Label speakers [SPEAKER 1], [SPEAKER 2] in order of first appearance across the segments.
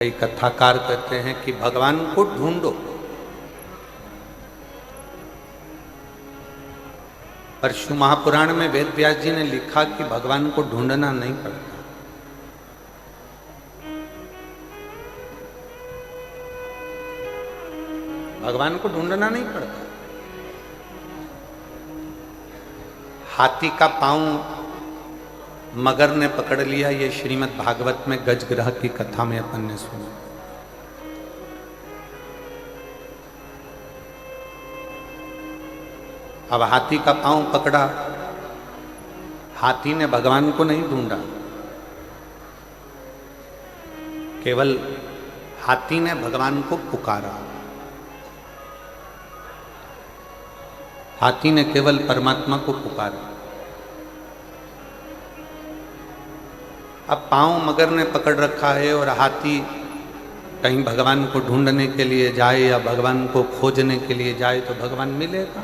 [SPEAKER 1] कई कथाकार कहते हैं कि भगवान को ढूंढो, पर शिव महापुराण में वेद व्यास जी ने लिखा कि भगवान को ढूंढना नहीं पड़ता। भगवान को ढूंढना नहीं पड़ता। हाथी का पांव मगर ने पकड़ लिया, ये श्रीमद् भागवत में गजग्रह की कथा में अपन ने सुना। अब हाथी का पांव पकड़ा, हाथी ने भगवान को नहीं ढूंढा, केवल हाथी ने भगवान को पुकारा। हाथी ने केवल परमात्मा को पुकारा। अब पांव मगर ने पकड़ रखा है और हाथी कहीं भगवान को ढूंढने के लिए जाए या भगवान को खोजने के लिए जाए तो भगवान मिलेगा?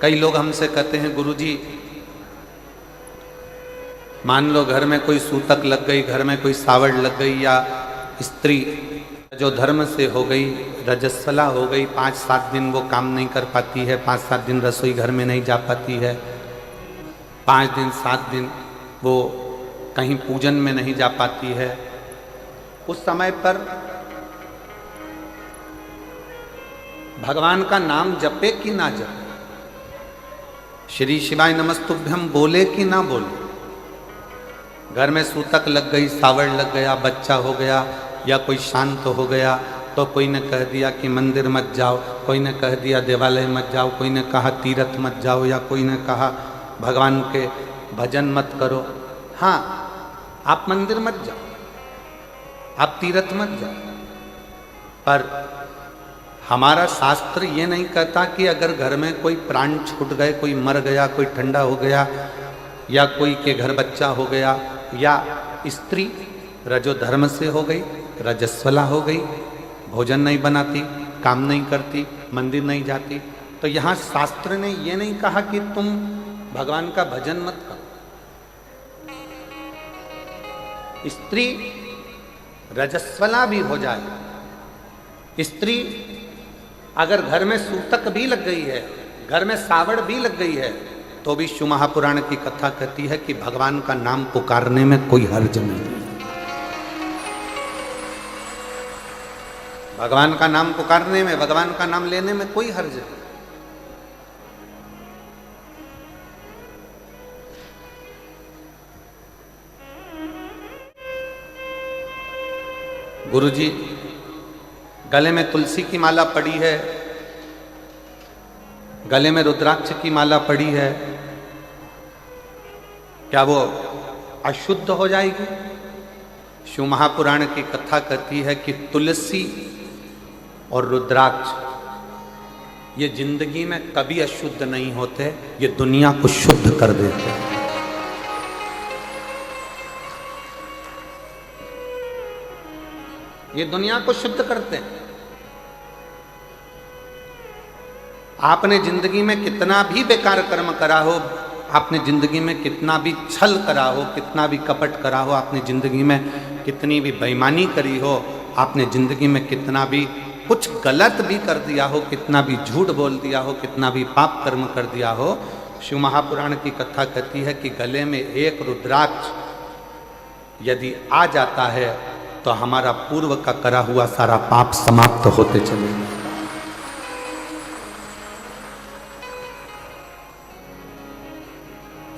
[SPEAKER 1] कई लोग हमसे कहते हैं, गुरुजी मान लो घर में कोई सूतक लग गई, घर में कोई सावड़ लग गई, या स्त्री जो धर्म से हो गई, रजस्वला हो गई, 5-7 दिन वो काम नहीं कर पाती है, 5-7 दिन रसोई घर में नहीं जा पाती है, 5 दिन 7 दिन वो कहीं पूजन में नहीं जा पाती है। उस समय पर भगवान का नाम जपे कि ना जपे, श्री शिवाय नमस्तुभ्यम बोले कि ना बोले? घर में सूतक लग गई, सावड़ लग गया, बच्चा हो गया या कोई शांत हो गया, तो कोई ने कह दिया कि मंदिर मत जाओ, कोई ने कह दिया देवालय मत जाओ, कोई ने कहा तीर्थ मत जाओ, या कोई ने कहा भगवान के भजन मत करो। हाँ, आप मंदिर मत जाओ, आप तीर्थ मत जाओ, पर हमारा शास्त्र ये नहीं कहता कि अगर घर में कोई प्राण छूट गए, कोई मर गया, कोई ठंडा हो गया, या कोई के घर बच्चा हो गया, या स्त्री रजो धर्म से हो गई, रजस्वला हो गई, भोजन नहीं बनाती, काम नहीं करती, मंदिर नहीं जाती, तो यहाँ शास्त्र ने ये नहीं कहा कि तुम भगवान का भजन मत करो। स्त्री रजस्वला भी हो जाए, स्त्री अगर घर में सूतक भी लग गई है, घर में सावड़ भी लग गई है, तो भी शिव महापुराण की कथा कहती है कि भगवान का नाम पुकारने में कोई हर्ज नहीं है। भगवान का नाम पुकारने में, भगवान का नाम लेने में कोई हर्ज नहीं। गुरुजी गले में तुलसी की माला पड़ी है, गले में रुद्राक्ष की माला पड़ी है, क्या वो अशुद्ध हो जाएगी? शिव महापुराण की कथा कहती है कि तुलसी और रुद्राक्ष ये जिंदगी में कभी अशुद्ध नहीं होते, ये दुनिया को शुद्ध कर देते हैं। ये दुनिया को शुद्ध करते हैं। आपने जिंदगी में कितना भी बेकार कर्म करा हो, आपने जिंदगी में कितना भी छल करा हो, कितना भी कपट करा हो, आपने जिंदगी में कितनी भी बेईमानी करी हो, आपने जिंदगी में कितना भी कुछ गलत भी कर दिया हो, कितना भी झूठ बोल दिया हो, कितना भी पाप कर्म कर दिया हो, शिव महापुराण की कथा कहती है कि गले में एक रुद्राक्ष यदि आ जाता है तो हमारा पूर्व का करा हुआ सारा पाप समाप्त होते चलेगा।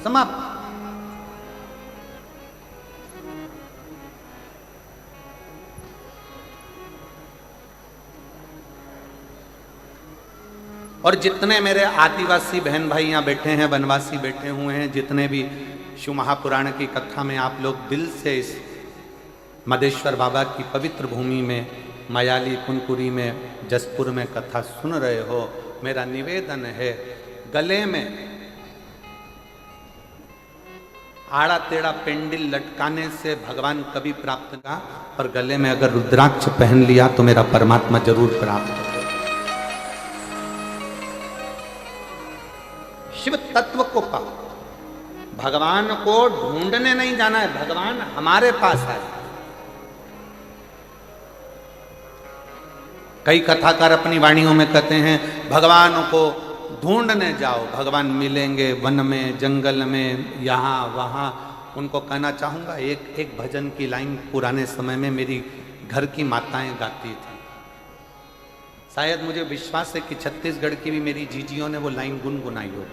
[SPEAKER 1] समाप्त। और जितने मेरे आदिवासी बहन भाई यहाँ बैठे हैं, वनवासी बैठे हुए हैं, जितने भी शिव महापुराण की कथा में आप लोग दिल से इस मदेश्वर बाबा की पवित्र भूमि में, मयाली कुनकुरी में, जसपुर में कथा सुन रहे हो, मेरा निवेदन है, गले में आड़ा टेढ़ा पेंडिल लटकाने से भगवान कभी प्राप्त ना, पर गले में अगर रुद्राक्ष पहन लिया तो मेरा परमात्मा जरूर प्राप्त हो। शिव तत्व को पाओ, भगवान को ढूंढने नहीं जाना है, भगवान हमारे पास है। कई कथाकार अपनी वाणियों में कहते हैं भगवान को ढूंढने जाओ, भगवान मिलेंगे वन में, जंगल में, यहाँ वहाँ। उनको कहना चाहूँगा, एक भजन की लाइन पुराने समय में मेरी घर की माताएं गाती थी। शायद मुझे विश्वास है कि छत्तीसगढ़ की भी मेरी जीजियों ने वो लाइन गुनगुनाई हो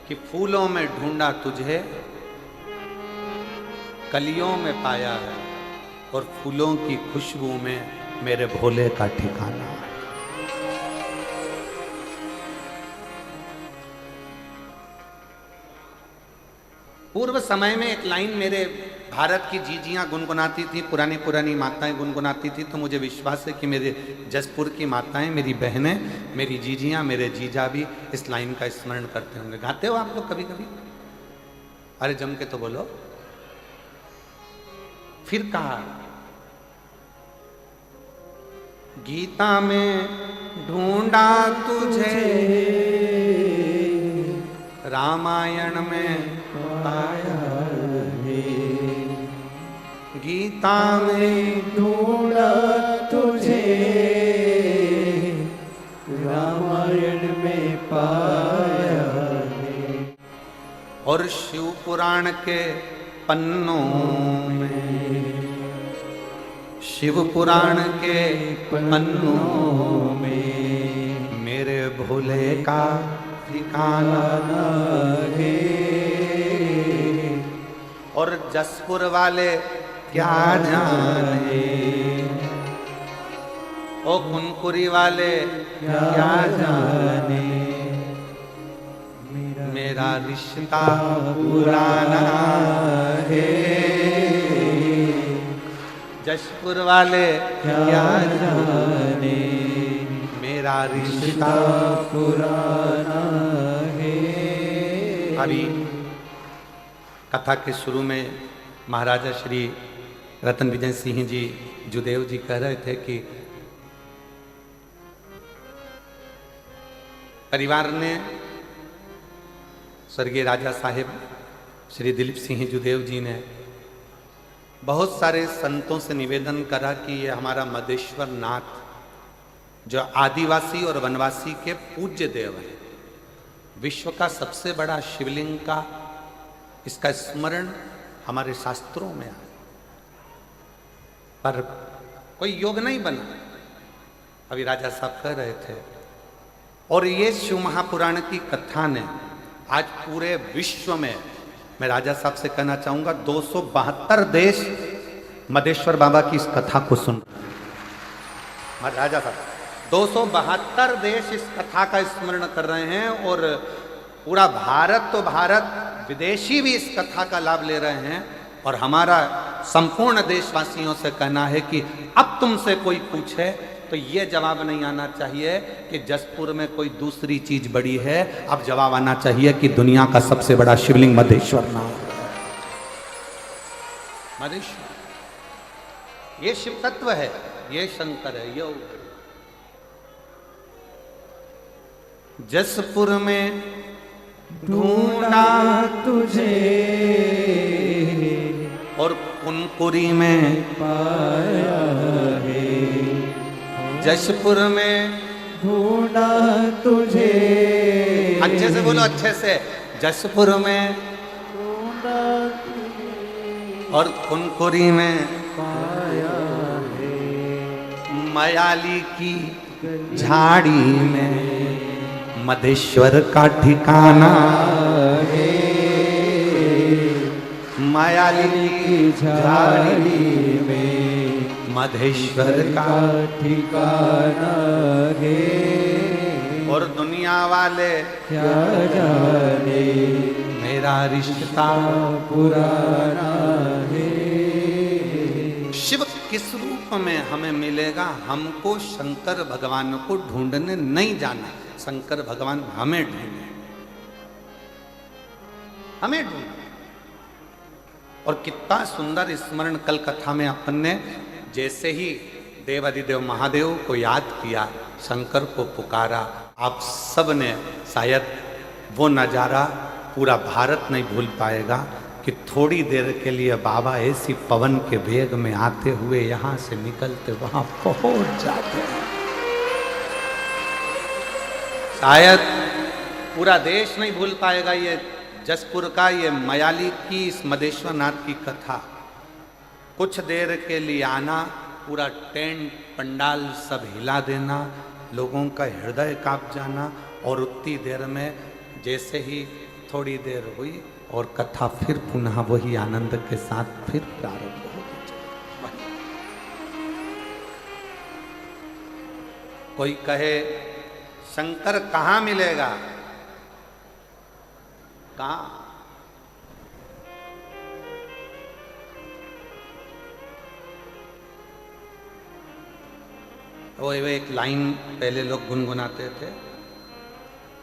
[SPEAKER 1] कि फूलों में ढूंढा तुझे, कलियों में पाया है, और फूलों की खुशबू में मेरे भोले का ठिकाना है। पूर्व समय में एक लाइन मेरे भारत की जीजियां गुनगुनाती थी, पुरानी पुरानी माताएं गुनगुनाती थी, तो मुझे विश्वास है कि मेरे जसपुर की माताएं, मेरी बहनें, मेरी जीजियां, मेरे जीजा भी इस लाइन का स्मरण करते होंगे। गाते हो आप लोग कभी कभी? अरे जम के तो बोलो। फिर कहा, गीता में ढूंढा तुझे, रामायण में पाया है, गीता में
[SPEAKER 2] ढूंढा तुझे, रामायण में पाया है,
[SPEAKER 1] और शिव पुराण के पन्नों में, शिव पुराण के पन्नों में मेरे भोले का ठिकाना है। और जसपुर वाले क्या जाने, ओ कुनकुरी वाले क्या जाने, मेरा रिश्ता पुराना है। जसपुर वाले क्या जाने, मेरा रिश्ता पुराना है। अभी कथा के शुरू में महाराजा श्री रतन विजय सिंह जी जुदेव जी कह रहे थे कि परिवार ने स्वर्गीय राजा साहेब श्री दिलीप सिंह जुदेव जी ने बहुत सारे संतों से निवेदन करा कि ये हमारा मदेश्वर नाथ जो आदिवासी और वनवासी के पूज्य देव है, विश्व का सबसे बड़ा शिवलिंग का इसका स्मरण हमारे शास्त्रों में है, पर कोई योग नहीं बना। अभी राजा साहब कह रहे थे, और ये शिव महापुराण की कथा ने आज पूरे विश्व में, मैं राजा साहब से कहना चाहूंगा, 272 देश मदेश्वर बाबा की इस कथा को सुन। राजा साहब 272 देश इस कथा का स्मरण कर रहे हैं, और पूरा भारत तो भारत, विदेशी भी इस कथा का लाभ ले रहे हैं। और हमारा संपूर्ण देशवासियों से कहना है कि अब तुमसे कोई पूछे तो ये जवाब नहीं आना चाहिए कि जसपुर में कोई दूसरी चीज बड़ी है, अब जवाब आना चाहिए कि दुनिया का सबसे बड़ा शिवलिंग मदेश्वर नाथ। मदेश्वर ये शिव तत्व है, ये शंकर है, ये जसपुर में
[SPEAKER 2] ढूंढा तुझे,
[SPEAKER 1] और कुनकुरी में
[SPEAKER 2] पाया है,
[SPEAKER 1] जसपुर में
[SPEAKER 2] ढूंढा तुझे।
[SPEAKER 1] अच्छे से बोलो, अच्छे से। जसपुर में
[SPEAKER 2] ढूंढा तुझे,
[SPEAKER 1] और कुनकुरी में
[SPEAKER 2] पाया है,
[SPEAKER 1] मयाली की झाड़ी में मदेश्वर का ठिकाना है। मयाली की झाड़ी में मधेश्वर का
[SPEAKER 2] ठिकाना है,
[SPEAKER 1] और दुनिया वाले
[SPEAKER 2] क्या जाने
[SPEAKER 1] मेरा रिश्ता
[SPEAKER 2] पुराना है।
[SPEAKER 1] शिव किस रूप में हमें मिलेगा? हमको शंकर भगवान को ढूंढने नहीं जाना, शंकर भगवान हमें ढूंढे, हमें ढूंढे। और कितना सुंदर स्मरण कल कथा में अपन ने, जैसे ही देवादिदेव महादेव को याद किया, शंकर को पुकारा, आप सब ने शायद वो नज़ारा पूरा भारत नहीं भूल पाएगा कि थोड़ी देर के लिए बाबा ऐसी पवन के वेग में आते हुए यहां से निकलते वहां पहुंच जाते हैं। शायद पूरा देश नहीं भूल पाएगा ये जसपुर का, ये मयाली की, इस मदेश्वर नाथ की कथा। कुछ देर के लिए आना, पूरा टेंट पंडाल सब हिला देना, लोगों का हृदय कांप जाना, और उतनी देर में जैसे ही थोड़ी देर हुई और कथा फिर पुनः वही आनंद के साथ फिर प्रारंभ हो गई। कोई कहे शंकर कहाँ मिलेगा, कहाँ? वो एक लाइन पहले लोग गुनगुनाते थे,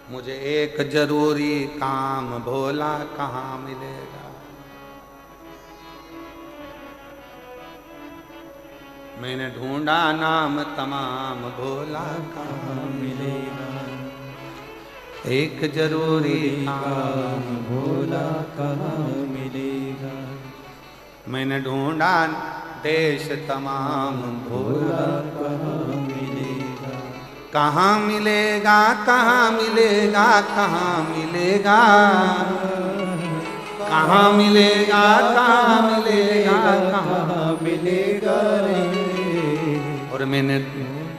[SPEAKER 1] मुझे एक जरूरी काम भोला कहाँ मिलेगा। मैंने ढूंढा नाम तमाम भोला कहाँ मिलेगा। एक जरूरी काम
[SPEAKER 2] भोला कहाँ मिलेगा।
[SPEAKER 1] मैंने ढूंढा देश तमाम भोला
[SPEAKER 2] कहाँ मिलेगा।
[SPEAKER 1] कहाँ मिलेगा, कहाँ मिलेगा, कहाँ मिलेगा, कहाँ मिलेगा, कहाँ मिलेगा,
[SPEAKER 2] कहाँ मिलेगा रे।
[SPEAKER 1] और मैंने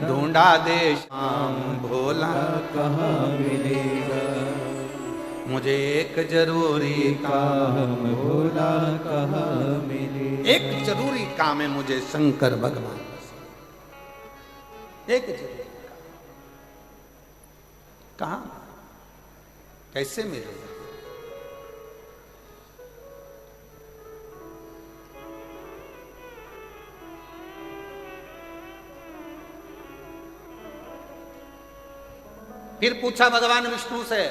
[SPEAKER 1] ढूंढा देश तमाम भोला
[SPEAKER 2] कहाँ मिलेगा।
[SPEAKER 1] मुझे एक जरूरी
[SPEAKER 2] काम भोला कहाँ मिलेगा।
[SPEAKER 1] एक जरूरी काम है मुझे शंकर भगवान से। एक जरूरी काम। कहाँ, कैसे मिलेगा? फिर पूछा भगवान विष्णु से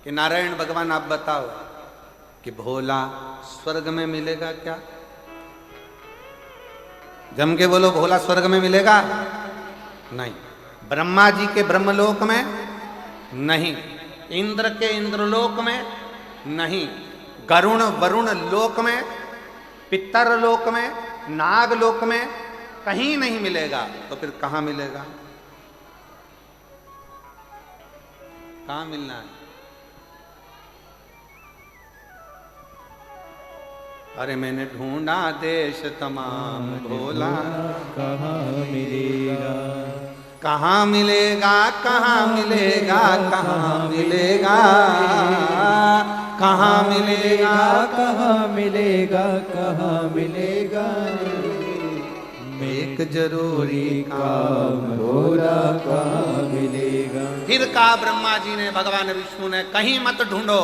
[SPEAKER 1] कि नारायण भगवान आप बताओ कि भोला स्वर्ग में मिलेगा क्या? जम के बोलो, भोला स्वर्ग में मिलेगा? नहीं। ब्रह्मा जी के ब्रह्मलोक में नहीं, इंद्र के इंद्रलोक में नहीं, गरुण वरुण लोक में, पितर लोक में, नाग लोक में कहीं नहीं मिलेगा। तो फिर कहां मिलेगा? कहां मिलना है? अरे मैंने ढूंढा देश तमाम भोला
[SPEAKER 2] कहाँ मिलेगा।
[SPEAKER 1] कहाँ मिलेगा, कहाँ मिलेगा, कहाँ मिलेगा, कहाँ मिलेगा,
[SPEAKER 2] कहाँ मिलेगा। कहाँ मिलेगा।
[SPEAKER 1] एक जरूरी
[SPEAKER 2] काम भोला कहाँ मिलेगा।
[SPEAKER 1] फिर कहा ब्रह्मा जी ने, भगवान विष्णु ने, कहीं मत ढूंढो,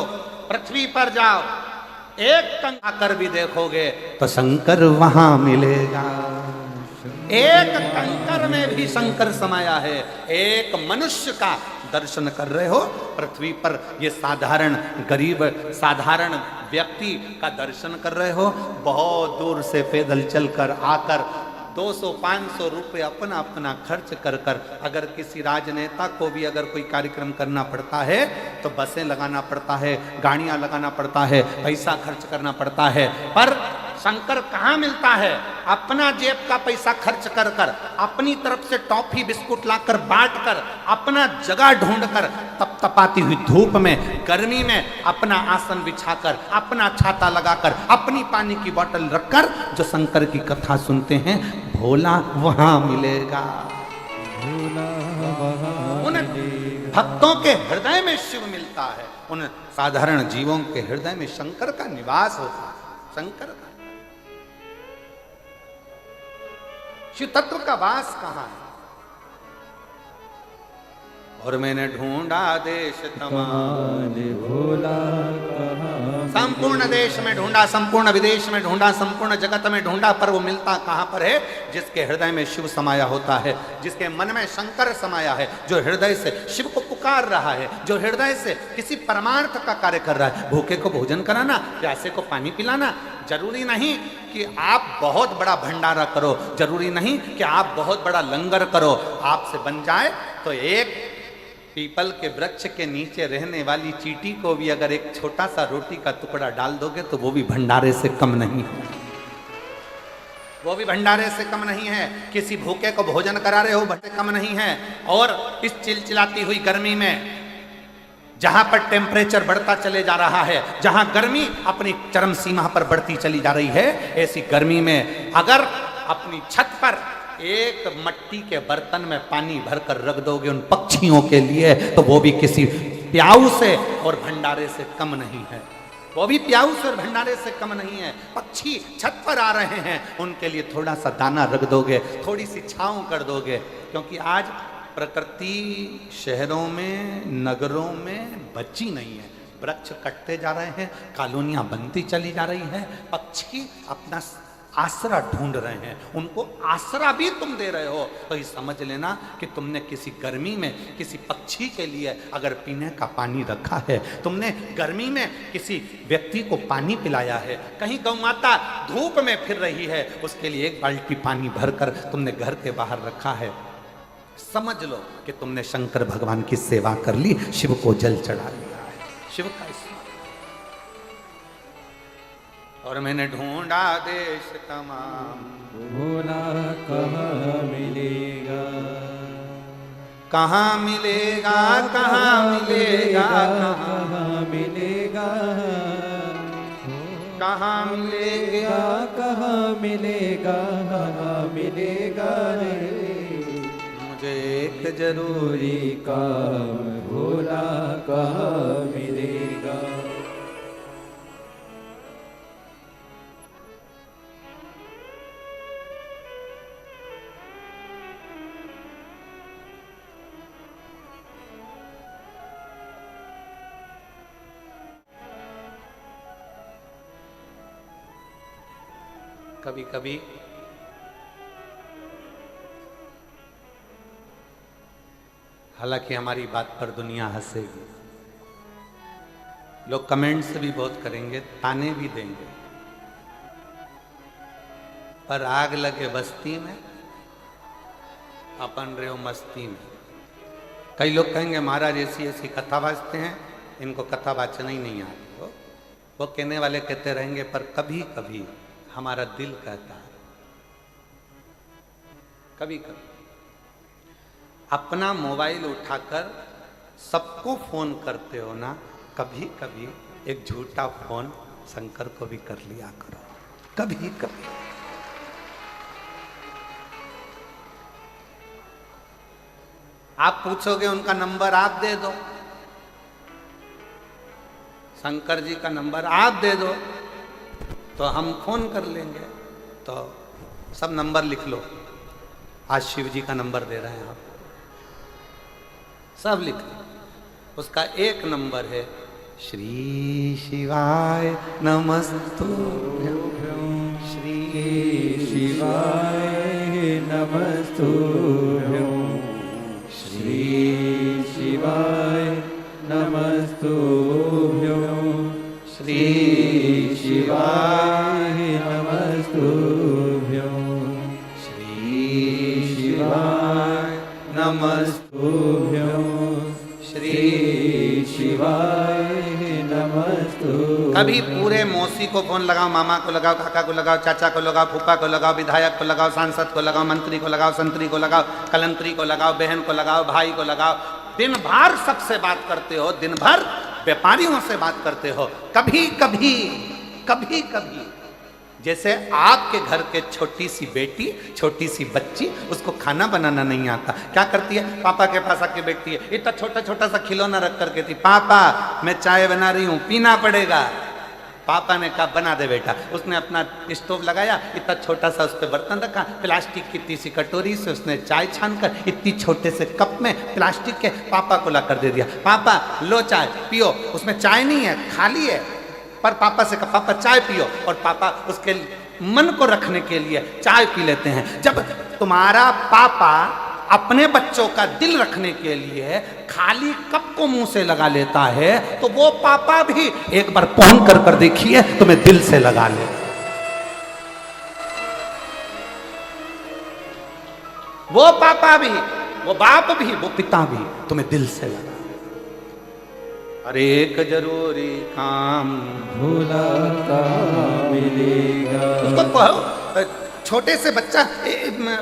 [SPEAKER 1] पृथ्वी पर जाओ, एक कंकर आकर भी देखोगे तो शंकर वहां मिलेगा। एक कंकर में भी शंकर समाया है। एक मनुष्य का दर्शन कर रहे हो पृथ्वी पर, ये साधारण गरीब साधारण व्यक्ति का दर्शन कर रहे हो, बहुत दूर से पैदल चलकर आकर 200-500 रुपये अपना अपना खर्च कर कर, अगर किसी राजनेता को भी अगर कोई कार्यक्रम करना पड़ता है तो बसें लगाना पड़ता है, गाड़ियां लगाना पड़ता है, पैसा खर्च करना पड़ता है। पर शंकर कहाँ मिलता है? अपना जेब का पैसा खर्च कर कर, अपनी तरफ से टॉफी बिस्कुट लाकर बांट कर, अपना जगह ढूंढ कर, तपतपाती हुई धूप में गर्मी में अपना आसन बिछाकर, अपना छाता लगाकर, अपनी पानी की बोतल रखकर जो शंकर की कथा सुनते हैं, भोला वहां मिलेगा। उन भक्तों के हृदय में शिव मिलता है, उन साधारण जीवों के हृदय में शंकर का निवास होता है। शंकर का शिव तत्व का वास कहां है? और मैंने ढूंढा देश तमाम
[SPEAKER 2] भोला कहाँ।
[SPEAKER 1] संपूर्ण देश में ढूंढा, संपूर्ण विदेश में ढूंढा, संपूर्ण जगत में ढूंढा, पर वो मिलता कहां पर है? जिसके हृदय में शिव समाया होता है, जिसके मन में शंकर समाया है, जो हृदय से शिव को पुकार रहा है, जो हृदय से किसी परमार्थ का कार्य कर रहा है। भूखे को भोजन कराना, प्यासे को पानी पिलाना। जरूरी नहीं कि आप बहुत बड़ा भंडारा करो, जरूरी नहीं कि आप बहुत बड़ा लंगर करो, आपसे बन जाए तो एक पीपल के वृक्ष के नीचे रहने वाली चींटी को भी अगर एक छोटा सा रोटी का टुकड़ा डाल दोगे तो वो भी भंडारे से कम नहीं है, वो भी भंडारे से कम नहीं है। किसी भूखे को भोजन करा रहे हो भट्टे कम नहीं है। और इस चिलचिलाती हुई गर्मी में जहां पर टेम्परेचर बढ़ता चले जा रहा है, जहां गर्मी अपनी चरम सीमा पर बढ़ती चली जा रही है, ऐसी गर्मी में अगर अपनी छत पर एक मट्टी के बर्तन में पानी भरकर रख दोगे उन पक्षियों के लिए, तो वो भी किसी प्याऊ से और भंडारे से कम नहीं है, वो भी प्याऊ से और भंडारे से कम नहीं है। पक्षी छत पर आ रहे हैं, उनके लिए थोड़ा सा दाना रख दोगे, थोड़ी सी छांव कर दोगे, क्योंकि आज प्रकृति शहरों में नगरों में बची नहीं है। वृक्ष कटते जा रहे हैं, कॉलोनियां बनती चली जा रही है, पक्षी अपना आसरा ढूंढ रहे हैं, उनको आसरा भी तुम दे रहे हो। तो ये समझ लेना कि तुमने किसी गर्मी में किसी पक्षी के लिए अगर पीने का पानी रखा है, तुमने गर्मी में किसी व्यक्ति को पानी पिलाया है, कहीं गौ माता धूप में फिर रही है, उसके लिए एक बाल्टी पानी भरकर तुमने घर के बाहर रखा है, समझ लो कि तुमने शंकर भगवान की सेवा कर ली, शिव को जल चढ़ा लिया है, शिव का स्मरण। और मैंने ढूंढा देश तमाम,
[SPEAKER 2] भोला कहाँ मिलेगा,
[SPEAKER 1] कहाँ मिलेगा, कहाँ मिलेगा,
[SPEAKER 2] कहाँ मिलेगा,
[SPEAKER 1] कहाँ मिलेगा,
[SPEAKER 2] कहाँ मिलेगा, कहाँ मिलेगा रे,
[SPEAKER 1] मुझे एक जरूरी
[SPEAKER 2] पूरी काम भोला कहाँ मिलेगा।
[SPEAKER 1] कभी कभी हालांकि हमारी बात पर दुनिया हंसेगी, लोग कमेंट्स भी बहुत करेंगे, ताने भी देंगे, पर आग लगे बस्ती में अपन रहे हो मस्ती में। कई लोग कहेंगे महाराज ऐसी ऐसी कथा वाचते हैं, इनको कथा वाचना ही नहीं आती हो। वो कहने वाले कहते रहेंगे, पर कभी कभी हमारा दिल कहता है, कभी कभी अपना मोबाइल उठाकर सबको फोन करते हो ना, कभी कभी एक झूठा फोन शंकर को भी कर लिया करो, कभी कभी। आप पूछोगे उनका नंबर आप दे दो, शंकर जी का नंबर आप दे दो तो हम फोन कर लेंगे। तो सब नंबर लिख लो, आज शिव जी का नंबर दे रहे हैं आप, सब लिख लो। उसका एक नंबर है श्री शिवाय नमस्तुभ्यं, श्री
[SPEAKER 2] शिवाय नमस्तुभ्यं, श्री शिवाय नमस्तुभ्यं, श्री शिवाय नमस्तुभ्यं, श्री शिवाय नमस्तुभ्यं, श्री शिवाय नमस्तुभ्यं।
[SPEAKER 1] कभी पूरे मौसी को फोन लगाओ, मामा को लगाओ, काका को लगाओ, चाचा को लगाओ, फूफा को लगाओ, विधायक को लगाओ, सांसद को लगाओ, मंत्री को लगाओ, संतरी को लगाओ, कलंतरी को लगाओ, बहन को लगाओ, भाई को लगाओ, दिन भर सबसे बात करते हो, दिन भर व्यापारियों से बात करते हो। कभी कभी कभी कभी जैसे आपके घर के छोटी सी बेटी, छोटी सी बच्ची, उसको खाना बनाना नहीं आता, क्या करती है, पापा के पास आके बैठती है, इतना छोटा छोटा सा खिलौना रख कर कहती, पापा मैं चाय बना रही हूँ, पीना पड़ेगा। पापा ने कहा बना दे बेटा। उसने अपना स्टोव लगाया, इतना छोटा सा उस पर बर्तन रखा, प्लास्टिक की इतनी सी कटोरी से उसने चाय छानकर इतनी छोटे से कप में प्लास्टिक के पापा को ला कर दे दिया। पापा लो चाय पियो। उसमें चाय नहीं है, खाली है, पर पापा से कहा पापा चाय पियो, और पापा उसके मन को रखने के लिए चाय पी लेते हैं। जब तुम्हारा पापा अपने बच्चों का दिल रखने के लिए खाली कप को मुंह से लगा लेता है, तो वो पापा भी एक बार फोन कर कर देखिए तुम्हें दिल से लगा ले। वो पापा भी, वो बाप भी, वो पिता भी तुम्हें दिल से लगा। हर एक जरूरी काम
[SPEAKER 2] भूला कहाँ मिलेगा।
[SPEAKER 1] उसको कहो, छोटे से बच्चा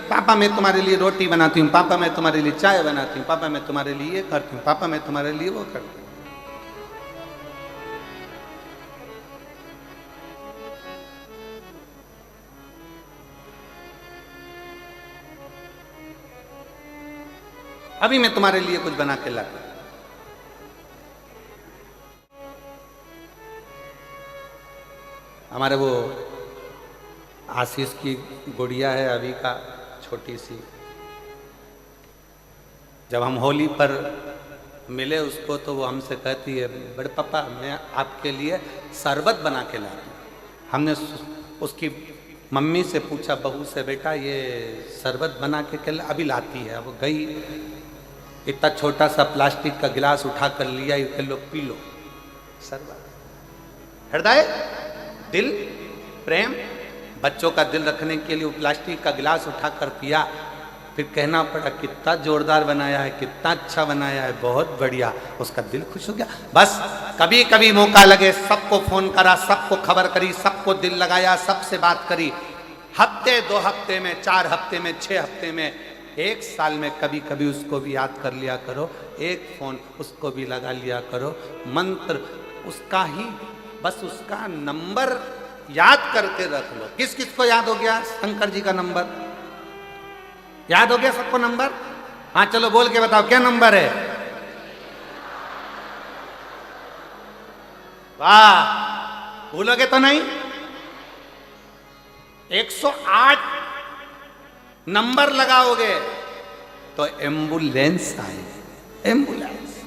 [SPEAKER 1] पापा मैं तुम्हारे लिए रोटी बनाती हूँ, पापा मैं तुम्हारे लिए चाय बनाती हूँ, पापा मैं तुम्हारे लिए ये करती हूँ, पापा मैं तुम्हारे लिए वो करती हूँ। अभी मैं तुम्हारे लिए कुछ बना के लाता हूं। हमारे वो आशीष की गुड़िया है अभी का, छोटी सी, जब हम होली पर मिले उसको तो वो हमसे कहती है, बड़े पापा मैं आपके लिए शरबत बना के लाती हूँ। हमने उसकी मम्मी से पूछा, बहू से, बेटा ये शरबत बना के क्या? अभी लाती है। अब गई, इतना छोटा सा प्लास्टिक का गिलास उठा कर लिया, ये लो पी लो शरबत। हृदय, दिल, प्रेम, बच्चों का दिल रखने के लिए वो प्लास्टिक का गिलास उठा कर पिया। फिर कहना पड़ा कितना जोरदार बनाया है, कितना अच्छा बनाया है, बहुत बढ़िया। उसका दिल खुश हो गया। बस कभी कभी मौका लगे सबको फोन करा, सबको खबर करी, सबको दिल लगाया, सबसे बात करी। हफ्ते 2 हफ्ते में, 4 हफ्ते में, 6 हफ्ते में, 1 साल में कभी कभी उसको भी याद कर लिया करो। एक फोन उसको भी लगा लिया करो। मंत्र उसका ही, बस उसका नंबर याद करके रख लो। किस किस को याद हो गया शंकर जी का नंबर? याद हो गया सबको नंबर? हाँ चलो बोल के बताओ क्या नंबर है? वाह, भूलोगे तो नहीं? 108 नंबर लगाओगे तो एम्बुलेंस आए, एम्बुलेंस।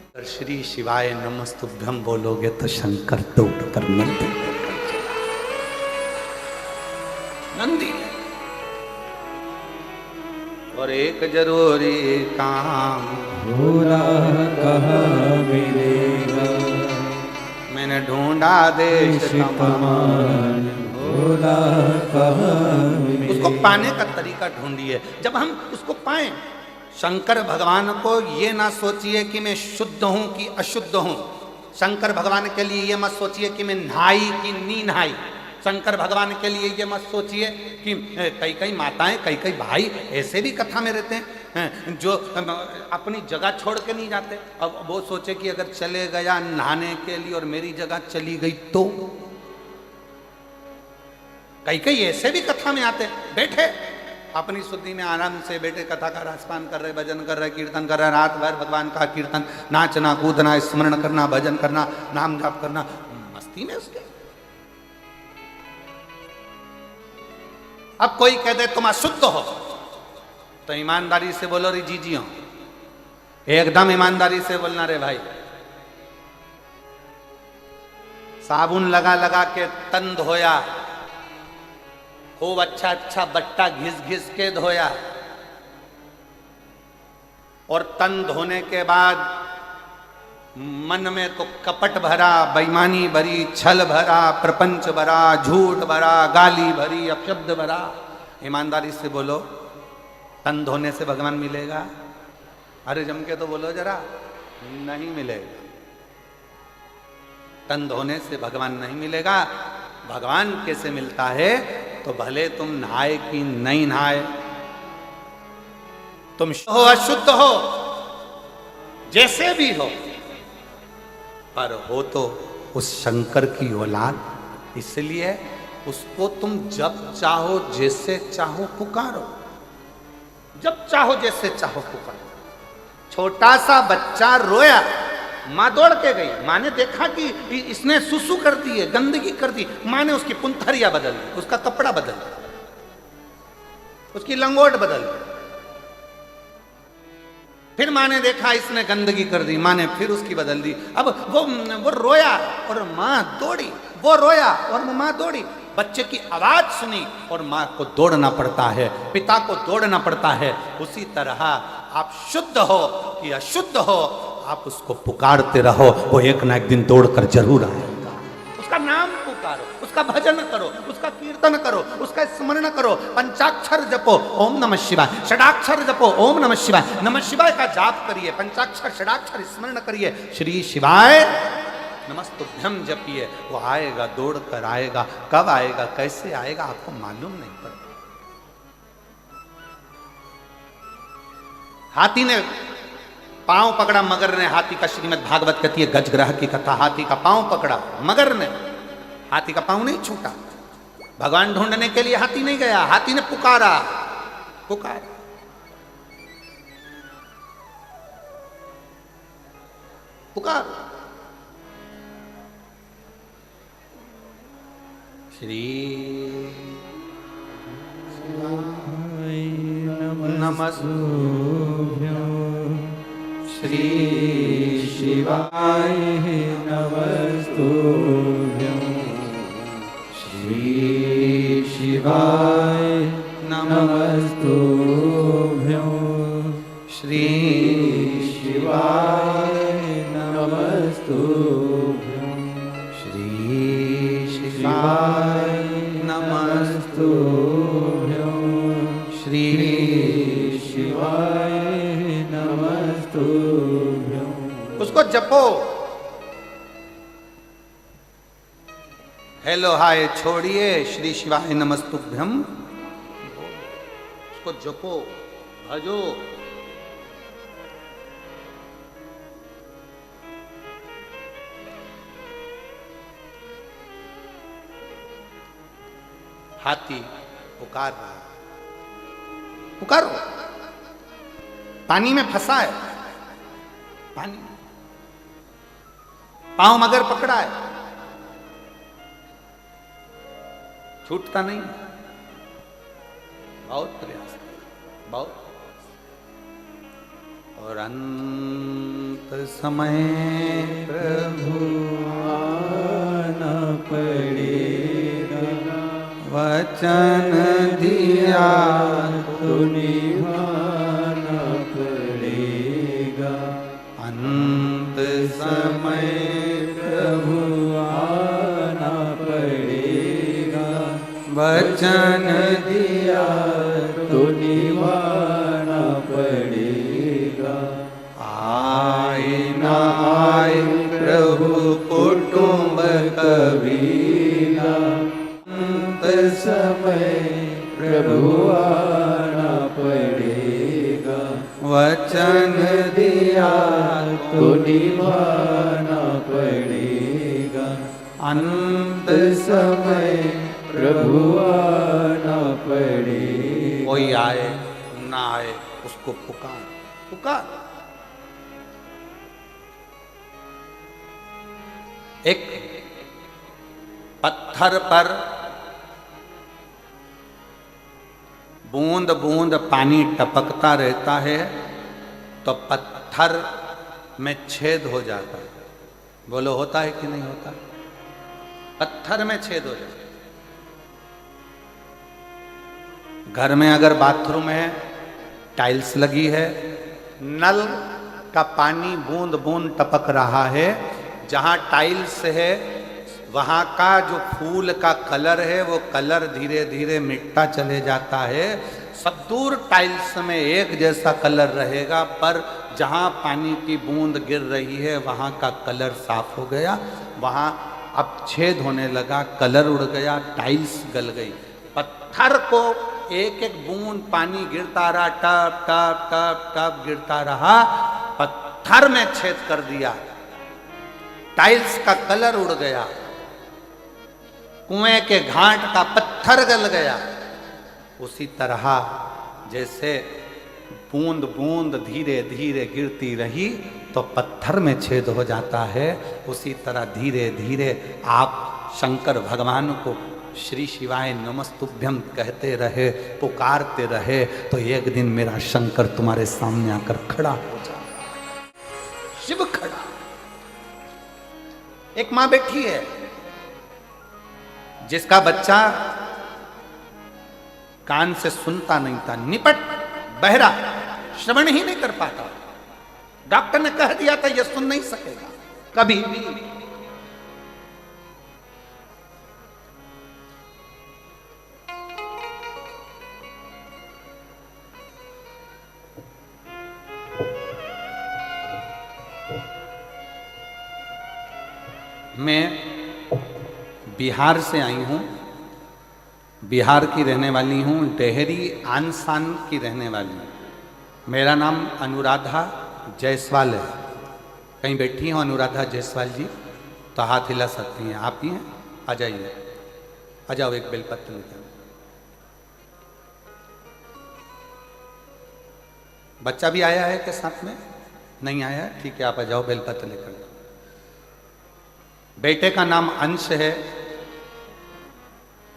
[SPEAKER 1] अगर श्री शिवाय नमस्तुभ्यम बोलोगे तो शंकर दौड़ कर नंदी। और एक जरूरी काम
[SPEAKER 2] भूला कहाँ मिलेगा।
[SPEAKER 1] मैंने ढूंढा देश तमाम,
[SPEAKER 2] भूला कहाँ मिलेगा।
[SPEAKER 1] उसको पाने का तरीका ढूंढिए। जब हम उसको पाएं, शंकर भगवान को ये ना सोचिए कि मैं शुद्ध हूं कि अशुद्ध हूं। शंकर भगवान के लिए ये मत सोचिए कि मैं नहाई कि नी नहाई। शंकर भगवान के लिए ये मत सोचिए कि कई कई माताएं, कई कई भाई ऐसे भी कथा में रहते हैं जो अपनी जगह छोड़ के नहीं जाते। अब वो सोचे कि अगर चले गया नहाने के लिए और मेरी जगह चली गई तो। कई कई ऐसे भी कथा में आते, बैठे अपनी शुद्धि में आराम से बैठे, कथा का राजपान कर रहे, भजन कर रहे, कीर्तन कर रहे, रात भर भगवान का कीर्तन, नाचना कूदना, स्मरण करना, भजन करना, नाम जाप करना, मस्ती में उसके। अब कोई कह दे तुम अशुद्ध हो तो ईमानदारी से बोलो रे जी हो, एकदम ईमानदारी से बोलना रे भाई। साबुन लगा लगा के तन धोया, खूब अच्छा अच्छा बट्टा घिस घिस के धोया, और तन धोने के बाद मन में तो कपट भरा, बेईमानी भरी, छल भरा, प्रपंच भरा, झूठ भरा, गाली भरी, अपशब्द भरा। ईमानदारी से बोलो, तन धोने से भगवान मिलेगा? अरे जम के तो बोलो जरा, नहीं मिलेगा। तन धोने से भगवान नहीं मिलेगा। भगवान कैसे मिलता है? तो भले तुम नहाए कि नहीं नहाए, तुम हो अशुद्ध हो, जैसे भी हो, पर हो तो उस शंकर की औलाद। इसलिए उसको तुम जब चाहो जैसे चाहो पुकारो, जब चाहो जैसे चाहो पुकारो। छोटा सा बच्चा रोया, माँ दौड़ के गई, माँ ने देखा कि इसने सुसु कर दी है, गंदगी कर दी। माँ ने उसकी पुंथरिया बदल दी, उसका कपड़ा बदल दिया, उसकी लंगोट बदल दी। फिर माँ ने देखा इसने गंदगी कर दी, माँ ने फिर उसकी बदल दी। अब वो रोया और माँ दौड़ी, वो रोया और माँ दौड़ी। बच्चे की आवाज सुनी और माँ को दौड़ना पड़ता है, पिता को दौड़ना पड़ता है। उसी तरह आप शुद्ध हो कि अशुद्ध हो, आप उसको पुकारते रहो, वो एक ना एक दिन दौड़ कर जरूर आएगा। उसका नाम पुकारो, उसका भजन करो, उसका कीर्तन करो, उसका स्मरण करो, पंचाक्षर जपो ओम नमः शिवाय, षडाक्षर जपो ओम नमः शिवाय, नमः शिवाय का जाप करिए, पंचाक्षर षडाक्षर स्मरण करिए, श्री शिवाय नमस्तुभ्यम जपिए। वो आएगा, दौड़ कर आएगा। कब आएगा, कैसे आएगा, आपको मालूम नहीं पड़ता। हाथी ने पांव पकड़ा, मगर ने हाथी का, श्रीमद् भागवत कहती है गजग्रह की कथा, हाथी का पांव पकड़ा मगर ने, हाथी का पांव नहीं छूटा। भगवान ढूंढने के लिए हाथी नहीं गया, हाथी ने पुकारा, पुकार पुकार। श्री
[SPEAKER 2] नमस्तुभ्यं श्री शिवाय नमस्तुभ्यं श्री शिवाय नमस्तुभ्यं श्री शिवाय नमस्तुभ्यं श्री शिवाय नमस्तुभ्यं श्री शिवाय नमस्तुभ्यं।
[SPEAKER 1] उसको जपो। हेलो हाय छोड़िए, श्री शिवाय नमस्तुभ्यम उसको जपो, भजो। हाथी पुकार रहा, पुकारो। पानी में फंसा है, पानी, पांव मगर पकड़ा है, छूटता नहीं। बहुत प्रयास, बहुत। और अंत समय
[SPEAKER 2] प्रभु आना पड़ेगा, वचन दिया तो निभाना पड़ेगा। अंत समय प्रभु आना पड़ेगा, वचन दिया तो निभाना पड़ेगा। आए ना आए प्रभु कुटुंब कबीला, अंत समय प्रभु आना पड़ेगा, वचन दिया तो निभाना पड़ेगा। अंत समय प्रभु आना पड़ेगा।
[SPEAKER 1] कोई आए ना आए उसको पुकार, पुकार। एक पत्थर पर बूंद बूंद पानी टपकता रहता है तो पत्थर में छेद हो जाता है। बोलो होता है कि नहीं होता? पत्थर में छेद हो जाता है। घर में अगर बाथरूम है, टाइल्स लगी है, नल का पानी बूंद बूंद टपक रहा है, जहां टाइल्स है वहां का जो फूल का कलर है वो कलर धीरे धीरे मिटता चले जाता है। सब दूर टाइल्स में एक जैसा कलर रहेगा, पर जहां पानी की बूंद गिर रही है वहां का कलर साफ हो गया, वहां अब छेद होने लगा, कलर उड़ गया, टाइल्स गल गई। पत्थर को एक एक बूंद पानी गिरता रहा, टप टप टप टप गिरता रहा, पत्थर में छेद कर दिया, टाइल्स का कलर उड़ गया, कुएं के घाट का पत्थर गल गया। उसी तरह जैसे बूंद बूंद धीरे धीरे गिरती रही तो पत्थर में छेद हो जाता है, उसी तरह धीरे धीरे आप शंकर भगवान को श्री शिवाय नमस्तुभ्यम कहते रहे, पुकारते रहे, तो एक दिन मेरा शंकर तुम्हारे सामने आकर खड़ा हो जाएगा। शिव खड़ा। एक मां बैठी है जिसका बच्चा कान से सुनता नहीं था, निपट बहरा, श्रवण ही नहीं कर पाता। डॉक्टर ने कह दिया था यह सुन नहीं सकेगा कभी भी। मैं बिहार से आई हूँ, बिहार की रहने वाली हूँ, डेहरी आनसान की रहने वाली हूँ। मेरा नाम अनुराधा जायसवाल है। कहीं बैठी हो अनुराधा जायसवाल जी तो हाथ हिला सकती हैं। आप ही हैं? आ जाइए, आ जाओ, एक बेलपत्र लेकर। बच्चा भी आया है क्या साथ में? नहीं आया? ठीक है, आप आ जाओ, बेलपत्र लेकर। बेटे का नाम अंश है।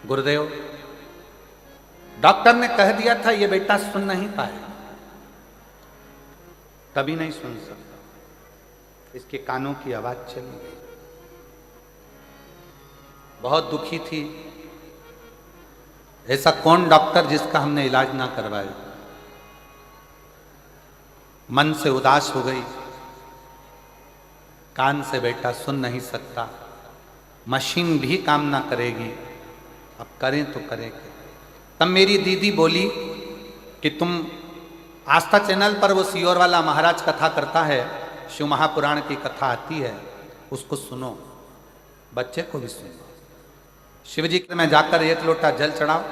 [SPEAKER 1] गुरुदेव, डॉक्टर ने कह दिया था ये बेटा सुन नहीं पाएगा, कभी नहीं सुन सकता। इसके कानों की आवाज चली गई। बहुत दुखी थी। ऐसा कौन डॉक्टर जिसका हमने इलाज ना करवाया। मन से उदास हो गई। कान से बेटा सुन नहीं सकता, मशीन भी काम ना करेगी, अब करें तो करें क्या। तब मेरी दीदी बोली कि तुम आस्था चैनल पर वो सियोर वाला महाराज कथा करता है, शिव महापुराण की कथा आती है, उसको सुनो, बच्चे को भी सुनो। शिव जी में जाकर एक लोटा जल चढ़ाओ।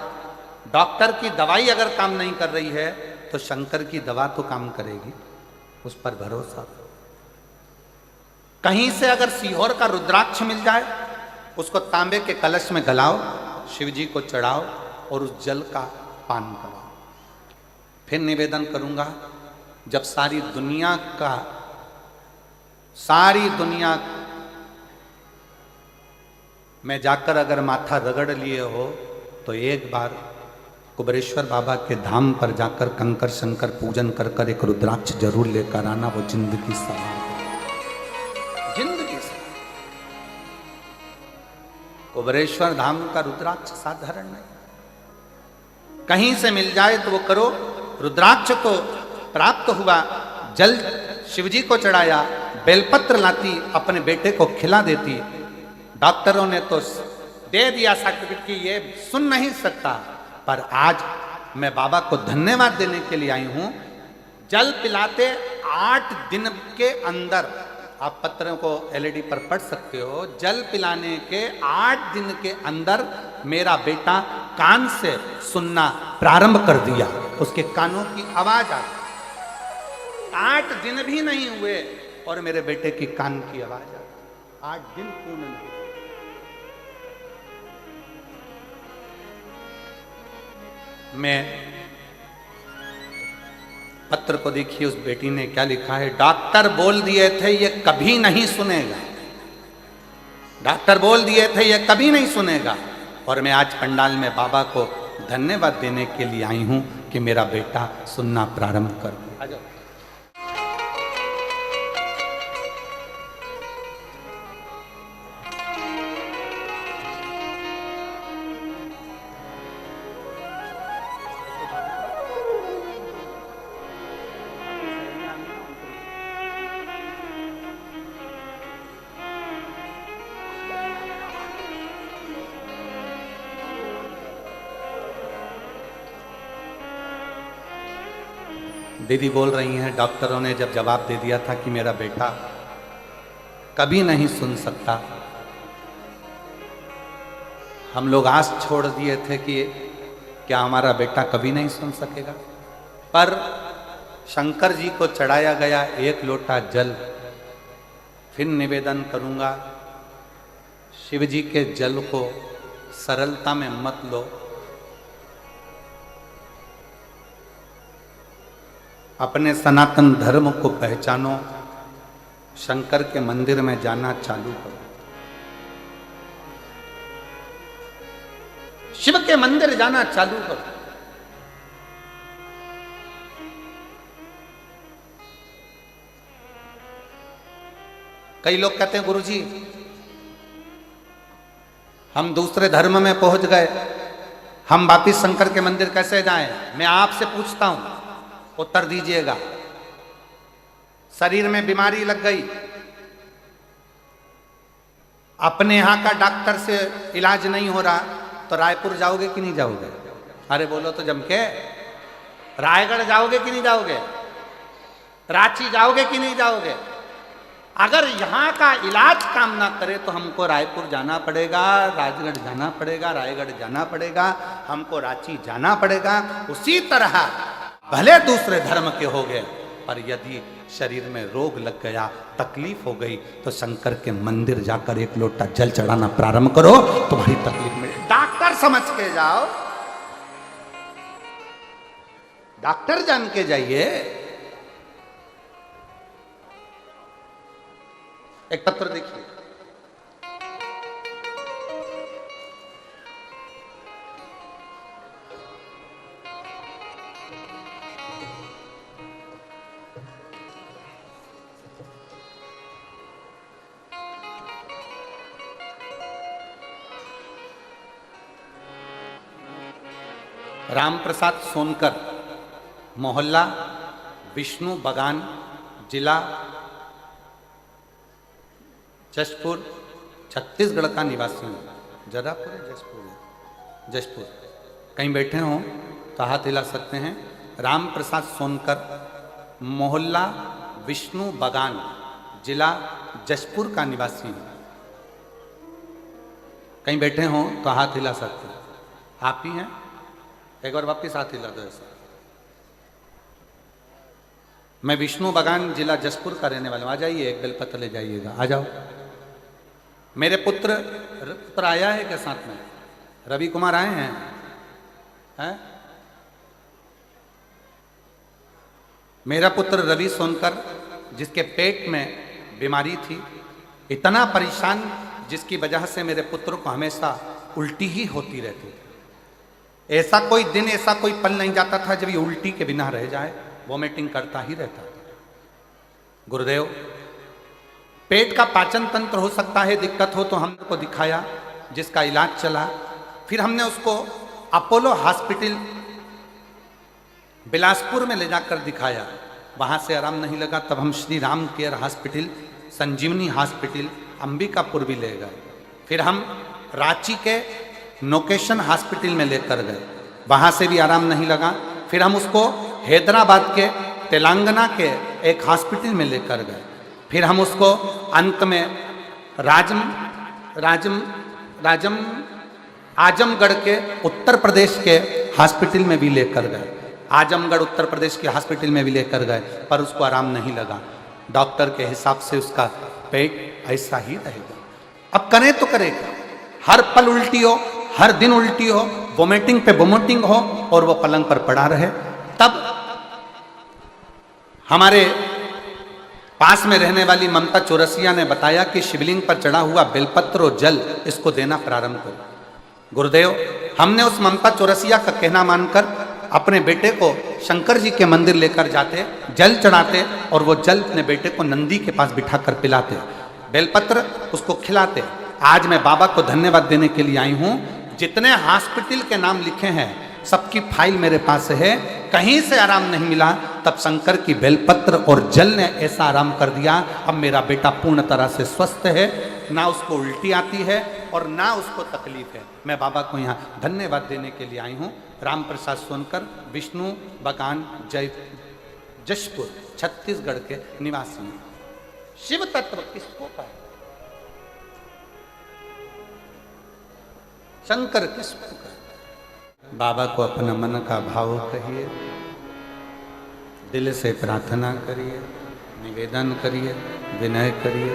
[SPEAKER 1] डॉक्टर की दवाई अगर काम नहीं कर रही है तो शंकर की दवा तो काम करेगी, उस पर भरोसा। कहीं से अगर सीहोर का रुद्राक्ष मिल जाए, उसको तांबे के कलश में गलाओ, शिव जी को चढ़ाओ और उस जल का पान कराओ। फिर निवेदन करूंगा, जब सारी दुनिया में जाकर अगर माथा रगड़ लिए हो तो एक बार कुबेरेश्वर बाबा के धाम पर जाकर कंकर शंकर पूजन कर कर एक रुद्राक्ष जरूर लेकर आना। वो जिंदगी सवार, जिंदगी सवार। कुबेरेश्वर धाम का रुद्राक्ष साधारण नहीं, कहीं से मिल जाए तो वो करो। रुद्राक्ष को प्राप्त हुआ, जल शिवजी को चढ़ाया, बेलपत्र लाती, अपने बेटे को खिला देती। डॉक्टरों ने तो दे दिया सर्टिफिकेट कि ये सुन नहीं सकता, पर आज मैं बाबा को धन्यवाद देने के लिए आई हूं। जल पिलाते 8 दिन के अंदर, आप पत्रों को एलईडी पर पढ़ सकते हो, जल पिलाने के 8 दिन के अंदर मेरा बेटा कान से सुनना प्रारंभ कर दिया। उसके कानों की आवाज आ गई। 8 दिन भी नहीं हुए और मेरे बेटे की कान की आवाज आ गई। 8 दिन पूर्ण नहीं। मैं पत्र को देखिए, उस बेटी ने क्या लिखा है। डॉक्टर बोल दिए थे ये कभी नहीं सुनेगा, डॉक्टर बोल दिए थे ये कभी नहीं सुनेगा, और मैं आज पंडाल में बाबा को धन्यवाद देने के लिए आई हूं कि मेरा बेटा सुनना प्रारंभ कर दिया। दीदी बोल रही हैं, डॉक्टरों ने जब जवाब दे दिया था कि मेरा बेटा कभी नहीं सुन सकता, हम लोग आस छोड़ दिए थे कि क्या हमारा बेटा कभी नहीं सुन सकेगा। पर शंकर जी को चढ़ाया गया 1 लोटा जल। फिर निवेदन करूंगा, शिव जी के जल को सरलता में मत लो। अपने सनातन धर्म को पहचानो, शंकर के मंदिर में जाना चालू करो। शिव के मंदिर जाना चालू करो। कई लोग कहते हैं गुरुजी हम दूसरे धर्म में पहुंच गए, हम वापिस शंकर के मंदिर कैसे जाएं? मैं आपसे पूछता हूं, उत्तर दीजिएगा। शरीर में बीमारी लग गई, अपने यहां का डॉक्टर से इलाज नहीं हो रहा, तो रायपुर जाओगे कि नहीं जाओगे? अरे बोलो तो जम के। रायगढ़ जाओगे कि नहीं जाओगे? रांची जाओगे कि नहीं जाओगे? अगर यहाँ का इलाज काम ना करे तो हमको रायपुर जाना पड़ेगा, राजगढ़ जाना पड़ेगा, रायगढ़ जाना पड़ेगा, हमको रांची जाना पड़ेगा। उसी तरह भले दूसरे धर्म के हो गए, पर यदि शरीर में रोग लग गया, तकलीफ हो गई, तो शंकर के मंदिर जाकर एक लोटा जल चढ़ाना प्रारंभ करो, तुम्हारी तकलीफ में डॉक्टर समझ के जाओ, डॉक्टर जान के जाइए। एक पत्र देखिए, राम प्रसाद सोनकर, मोहल्ला विष्णु बगान, जिला जशपुर, छत्तीसगढ़ का निवासी हूँ। जरापुर है, जशपुर है, जशपुर। कहीं बैठे हों तो हाथ हिला सकते हैं। राम प्रसाद सोनकर, मोहल्ला विष्णु बगान, जिला जशपुर का निवासी हूँ। कहीं बैठे हों तो हाथ हिला सकते हैं। आप ही हैं? एक बार वापिस हाथ हिला दो ऐसा। मैं विष्णु बगान, जिला जशपुर का रहने वाला हूँ। आ जाइए, एक बेलपत्र ले जाइएगा, आ जाओ। मेरे पुत्र आया है क्या साथ में? रवि कुमार आए हैं? हैं? मेरा पुत्र रवि सोनकर, जिसके पेट में बीमारी थी, इतना परेशान, जिसकी वजह से मेरे पुत्र को हमेशा उल्टी ही होती रहती थी। ऐसा कोई दिन, ऐसा कोई पल नहीं जाता था जब ये उल्टी के बिना रह जाए, वॉमिटिंग करता ही रहता था। गुरुदेव, पेट का पाचन तंत्र हो सकता है दिक्कत हो, तो हमको दिखाया, जिसका इलाज चला। फिर हमने उसको अपोलो हॉस्पिटल बिलासपुर में ले जाकर दिखाया, वहाँ से आराम नहीं लगा। तब हम श्री राम केयर हॉस्पिटल, संजीवनी हॉस्पिटल, अंबिकापुर भी ले गए। फिर हम रांची के नोकेशन हॉस्पिटल में लेकर गए, वहाँ से भी आराम नहीं लगा। फिर हम उसको हैदराबाद के, तेलंगाना के एक हॉस्पिटल में लेकर गए। फिर हम उसको अंत में आजमगढ़ के उत्तर प्रदेश के हॉस्पिटल में भी लेकर गए। आजमगढ़ उत्तर प्रदेश के हॉस्पिटल में भी लेकर गए, पर उसको आराम नहीं लगा। डॉक्टर के हिसाब से उसका पेट ऐसा ही रहेगा। अब करें तो करेगा, हर पल उल्टी हो, हर दिन उल्टी हो, वोमिटिंग पे वोमिटिंग हो, और वो पलंग पर पड़ा रहे। तब हमारे पास में रहने वाली ममता चौरसिया ने बताया कि शिवलिंग पर चढ़ा हुआ बेलपत्र और जल इसको देना प्रारंभ करो। गुरुदेव, हमने उस ममता चौरसिया का कहना मानकर अपने बेटे को शंकर जी के मंदिर लेकर जाते, जल चढ़ाते, और वो जल अपने बेटे को नंदी के पास बिठाकर पिलाते, बेलपत्र उसको खिलाते। आज मैं बाबा को धन्यवाद देने के लिए आई हूँ। जितने हॉस्पिटल के नाम लिखे हैं, सबकी फाइल मेरे पास है। कहीं से आराम नहीं मिला, तब शंकर की बेलपत्र और जल ने ऐसा आराम कर दिया। अब मेरा बेटा पूर्ण तरह से स्वस्थ है, ना उसको उल्टी आती है और ना उसको तकलीफ है। मैं बाबा को यहाँ धन्यवाद देने के लिए आई हूँ। राम प्रसाद सोनकर, विष्णु बगान, जशपुर, छत्तीसगढ़ के निवासी हैं। शिव तत्व किसको कहे? शंकर किसको कहे? बाबा को अपना मन का भाव कहिए, दिल से प्रार्थना करिए, निवेदन करिए, विनय करिए।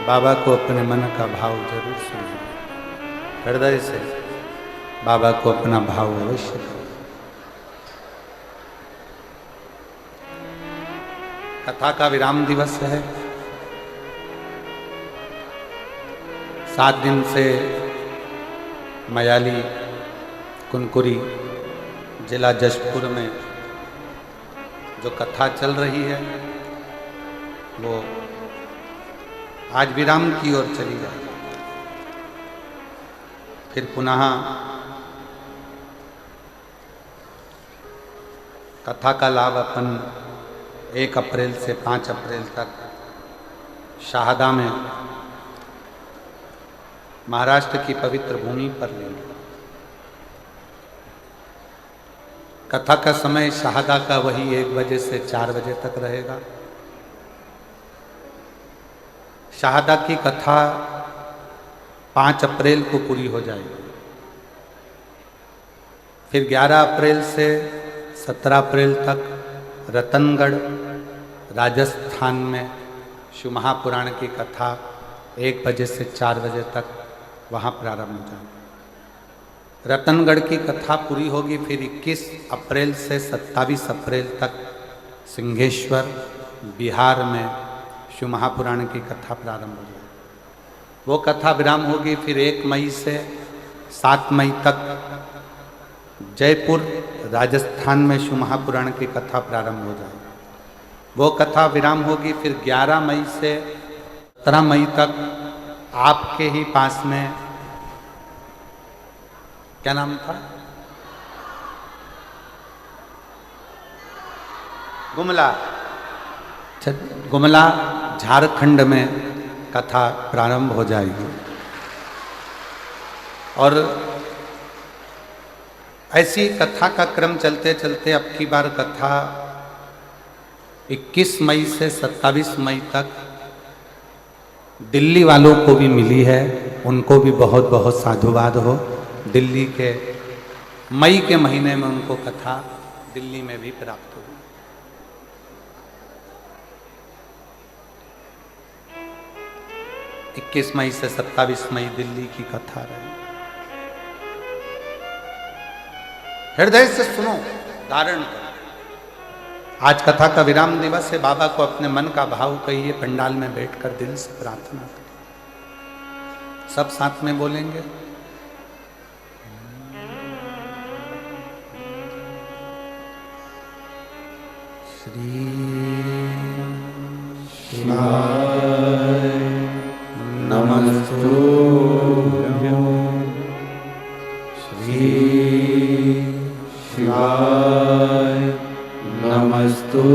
[SPEAKER 1] बाबा को अपने मन का भाव जरूर सुनिए, हृदय से बाबा को अपना भाव अवश्य करिए। कथा का विराम दिवस है। 7 दिन से मयाली कुनकुरी, जिला जशपुर में जो कथा चल रही है, वो आज विराम की ओर चली जाए। फिर पुनः कथा का लाभ अपन 1 अप्रैल से 5 अप्रैल तक शाहदा में, महाराष्ट्र की पवित्र भूमि पर लेंगे। कथा का समय शाहदा का वही 1 बजे से 4 बजे तक रहेगा। शहादा की कथा 5 अप्रैल को पूरी हो जाएगी। फिर 11 अप्रैल से 17 अप्रैल तक रतनगढ़ राजस्थान में शिव महापुराण की कथा 1 बजे से 4 बजे तक वहाँ प्रारंभ हो जाएगी। रतनगढ़ की कथा पूरी होगी। फिर 21 अप्रैल से 27 अप्रैल तक सिंहेश्वर बिहार में शिव महापुराण की कथा प्रारंभ हो जाएगी। वो कथा विराम होगी। फिर 1 मई से 7 मई तक जयपुर राजस्थान में शिव महापुराण की कथा प्रारंभ हो जाएगी। वो कथा विराम होगी। फिर 11 मई से 17 मई तक आपके ही पास में, क्या नाम था, गुमला, गुमला झारखंड में कथा प्रारंभ हो जाएगी। और ऐसी कथा का क्रम चलते चलते अब की बार कथा 21 मई से 27 मई तक दिल्ली वालों को भी मिली है। उनको भी बहुत बहुत साधुवाद हो। दिल्ली के मई के महीने में उनको कथा दिल्ली में भी प्राप्त हुई। इक्कीस मई से 27 मई दिल्ली की कथा रही। हृदय से सुनो, धारण करो। आज कथा का विराम दिवस है। बाबा को अपने मन का भाव कहिए, पंडाल में बैठकर दिल से प्रार्थना करिए। सब साथ में बोलेंगे। श्री शिवाय नमस्तुभ्यं। श्री शिवाय नमस्तुभ्यं।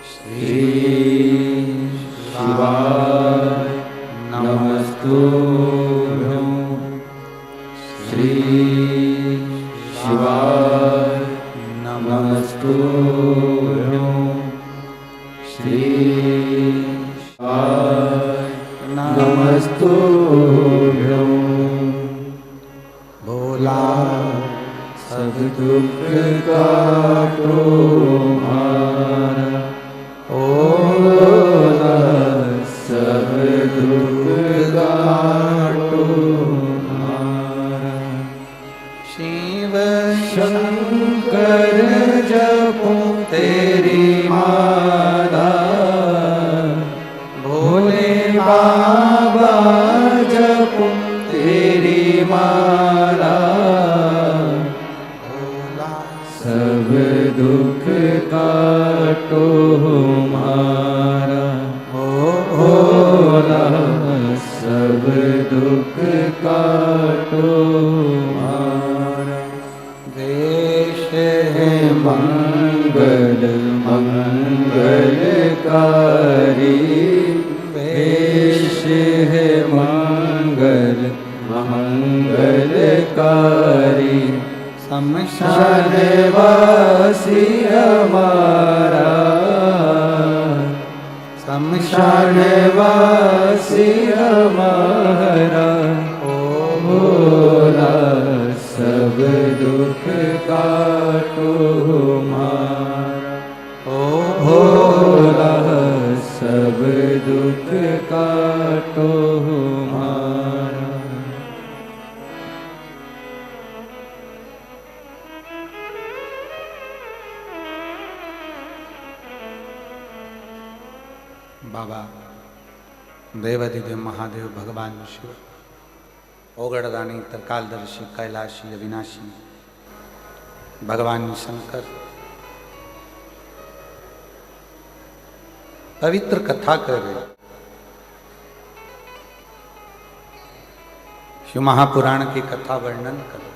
[SPEAKER 1] श्री शिवाय नमस्तुभ्यं। श्री शिवाय नमस्तुभ्यं। श्री शिवाय नमस्तुभ्यं। बोला सब दुख काटो मारा, ओला सब दुख काटो मारा। शिव शंकर जपो तेरी माला, भोले बाबा जपो तेरी माला। सब दुख काटो मारा, भोला सब दुख काटो मारा। देश है मंगल मंगलकारी, देश है मंगल मंगलकारी। शमशान वासी हमारा, शमशान वासी हमारा। ओ भोला सब दुख काटो मारा, ओ भोला सब दुख काटो मारा। बाबा देवाधिदेव महादेव भगवान शिव, ओगड़दानी त्रिकालदर्शी कैलाशी अविनाशी भगवान शंकर पवित्र कथा कर रहे। शिव महापुराण की कथा वर्णन कर रहे।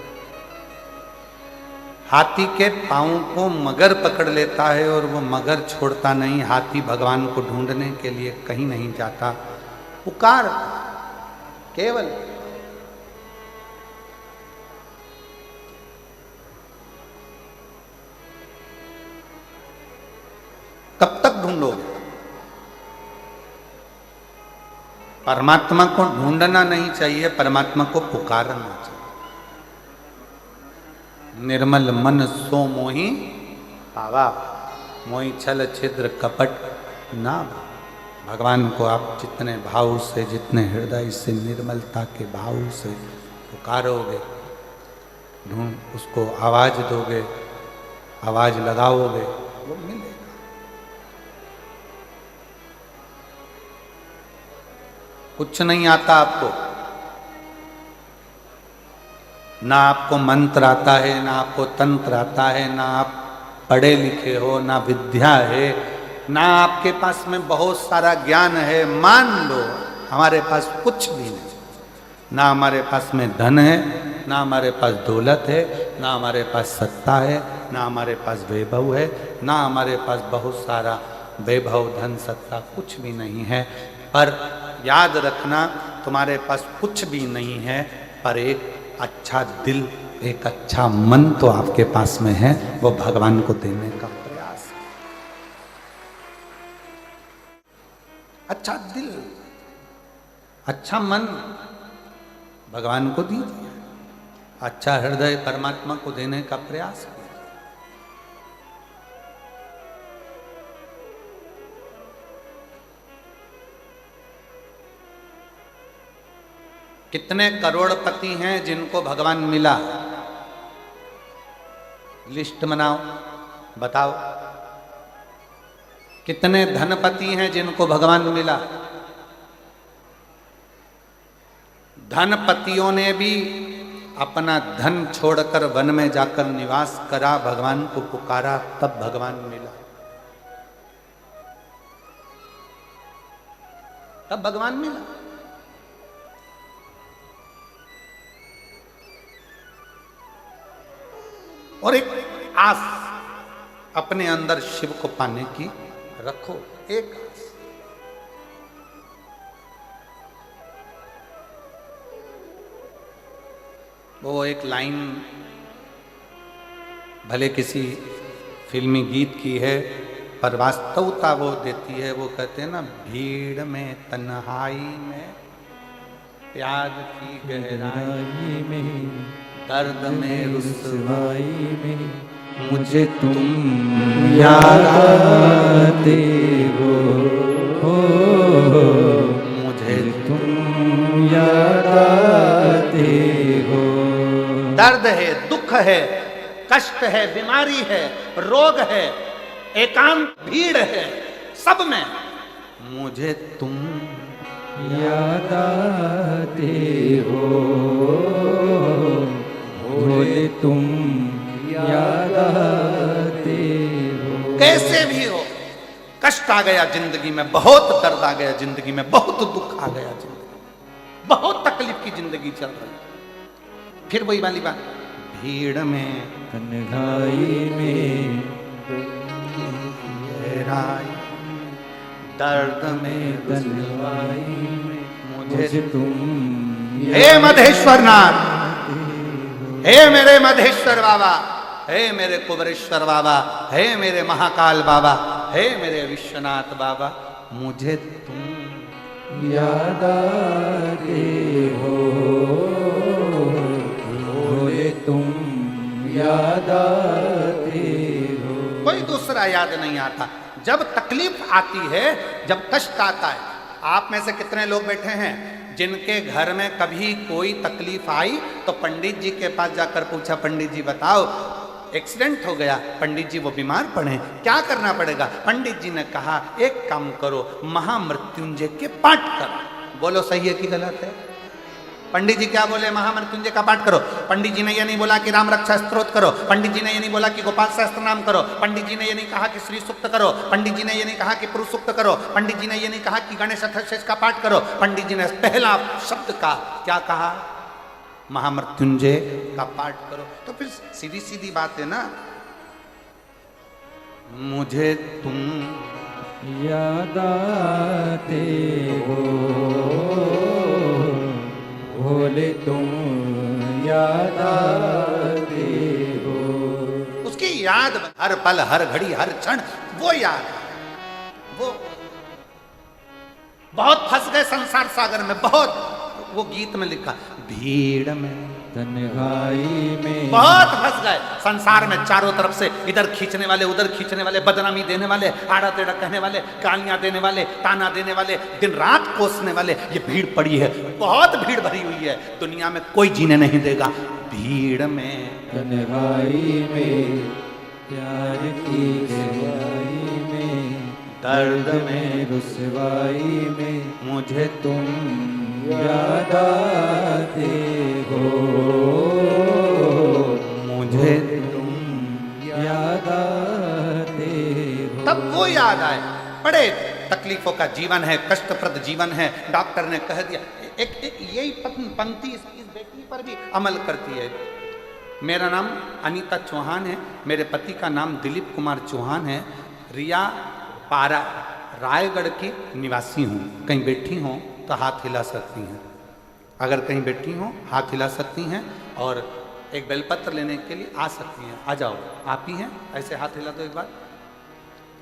[SPEAKER 1] हाथी के पांव को मगर पकड़ लेता है और वो मगर छोड़ता नहीं। हाथी भगवान को ढूंढने के लिए कहीं नहीं जाता, पुकार केवल कब तक ढूंढोगे? परमात्मा को ढूंढना नहीं चाहिए, परमात्मा को पुकारना चाहिए। निर्मल मन सो मोहि पावा, मोहि छल छिद्र कपट ना। भगवान को आप जितने भाव से, जितने हृदय से, निर्मलता के भाव से पुकारोगे, ढूंढ उसको आवाज दोगे, आवाज लगाओगे, वो मिलेगा। कुछ नहीं आता आपको, ना आपको मंत्र आता है, ना आपको तंत्र आता है, ना आप पढ़े लिखे हो, ना विद्या है, ना आपके पास में बहुत सारा ज्ञान है। मान लो हमारे पास कुछ भी नहीं, ना हमारे पास में धन है, ना हमारे पास दौलत है, ना हमारे पास सत्ता है, ना हमारे पास वैभव है, ना हमारे पास बहुत सारा वैभव, धन, सत्ता कुछ भी नहीं है। पर याद रखना, तुम्हारे पास कुछ भी नहीं है, पर एक अच्छा दिल, एक अच्छा मन तो आपके पास में है, वो भगवान को देने का प्रयास। अच्छा दिल, अच्छा मन भगवान को दीजिए, अच्छा हृदय परमात्मा को देने का प्रयास कीजिए। कितने करोड़पति हैं जिनको भगवान मिला? लिस्ट बनाओ, बताओ। कितने धनपति हैं जिनको भगवान मिला? धनपतियों ने भी अपना धन छोड़कर वन में जाकर निवास करा, भगवान को पुकारा, तब भगवान मिला, तब भगवान मिला। और एक आस अपने अंदर शिव को पाने की रखो, एक आस। वो एक लाइन भले किसी फिल्मी गीत की है, पर वास्तवता वो देती है। वो कहते हैं ना, भीड़ में तन्हाई में, प्यार की गहराई में, दर्द में रुसवाई में, मुझे तुम याद आते हो, मुझे तुम याद आते हो। दर्द है, दुख है, कष्ट है, बीमारी है, रोग है, एकांत, भीड़ है, सब में मुझे तुम याद आते हो, भोले तुम याद आते हो। कैसे भी हो, कष्ट आ गया जिंदगी में, बहुत दर्द आ गया जिंदगी में, बहुत दुख आ गया जिंदगी में, बहुत तकलीफ की जिंदगी चल रही, फिर वही वाली बात, भीड़ में तन्हाई में, गहराई, दर्द में रुसवाई में, मुझे तुम। हे मधेश्वर नाथ, हे मेरे मधेश्वर बाबा, हे मेरे कुबरेश्वर बाबा, हे मेरे महाकाल बाबा, हे मेरे विश्वनाथ बाबा, मुझे तुम याद आते हो, भोले तुम याद आते हो। कोई दूसरा याद नहीं आता। जब तकलीफ आती है, जब कष्ट आता है, आप में से कितने लोग बैठे हैं जिनके घर में कभी कोई तकलीफ आई तो पंडित जी के पास जाकर पूछा, पंडित जी बताओ एक्सीडेंट हो गया, पंडित जी वो बीमार पड़े, क्या करना पड़ेगा? पंडित जी ने कहा एक काम करो, महामृत्युंजय के पाठ करो। बोलो सही है कि गलत है? पंडित जी क्या बोले? महामृत्युंजय का पाठ करो। पंडित जी ने ये नहीं बोला कि राम रक्षा स्तोत्र करो, पंडित जी ने ये नहीं बोला कि गोपाल सहस्त्र नाम करो, पंडित जी ने ये नहीं कहा कि श्री सूक्त करो, पंडित जी ने ये नहीं कहा कि पुरुष सूक्त करो, पंडित जी ने ये नहीं कहा कि गणेश अथर्वशीष का पाठ करो। पंडित जी ने पहला शब्द का क्या कहा? महामृत्युंजय का पाठ करो। तो फिर सीधी सीधी बात है ना, मुझे तुम याद आते हो, भोले तुम याद आते हो। उसकी याद हर पल, हर घड़ी, हर क्षण वो याद, वो बहुत फंस गए संसार सागर में, बहुत। वो गीत में लिखा, भीड़ में
[SPEAKER 2] तन्हाई में
[SPEAKER 1] बहुत फंस गए संसार में, चारों तरफ से इधर खींचने वाले, उधर खींचने वाले, बदनामी देने वाले, आड़ा टेढ़ा कहने वाले, गालियां देने वाले, ताना देने वाले, दिन रात कोसने वाले। ये भीड़ पड़ी है, बहुत भीड़ भरी हुई है, दुनिया में कोई जीने नहीं देगा। भीड़ में
[SPEAKER 2] तन्हाई में प्यार की गहराई में
[SPEAKER 1] दर्द में
[SPEAKER 2] रुसवाई में
[SPEAKER 1] मुझे
[SPEAKER 2] तुम याद आते हो,
[SPEAKER 1] मुझे
[SPEAKER 2] तुम याद आते हो।
[SPEAKER 1] तब वो याद आए। बड़े तकलीफों का जीवन है, कष्टप्रद जीवन है। डॉक्टर ने कह दिया, एक यही पंक्ति इस बेटी पर भी अमल करती है। मेरा नाम अनीता चौहान है, मेरे पति का नाम दिलीप कुमार चौहान है। रिया पारा रायगढ़ की निवासी हूँ। कहीं बैठी हों तो हाथ हिला सकती हैं, अगर कहीं बैठी हों हाथ हिला सकती हैं, और एक बेलपत्र लेने के लिए आ सकती हैं। आ जाओ, आप ही हैं, ऐसे हाथ हिला दो एक बार,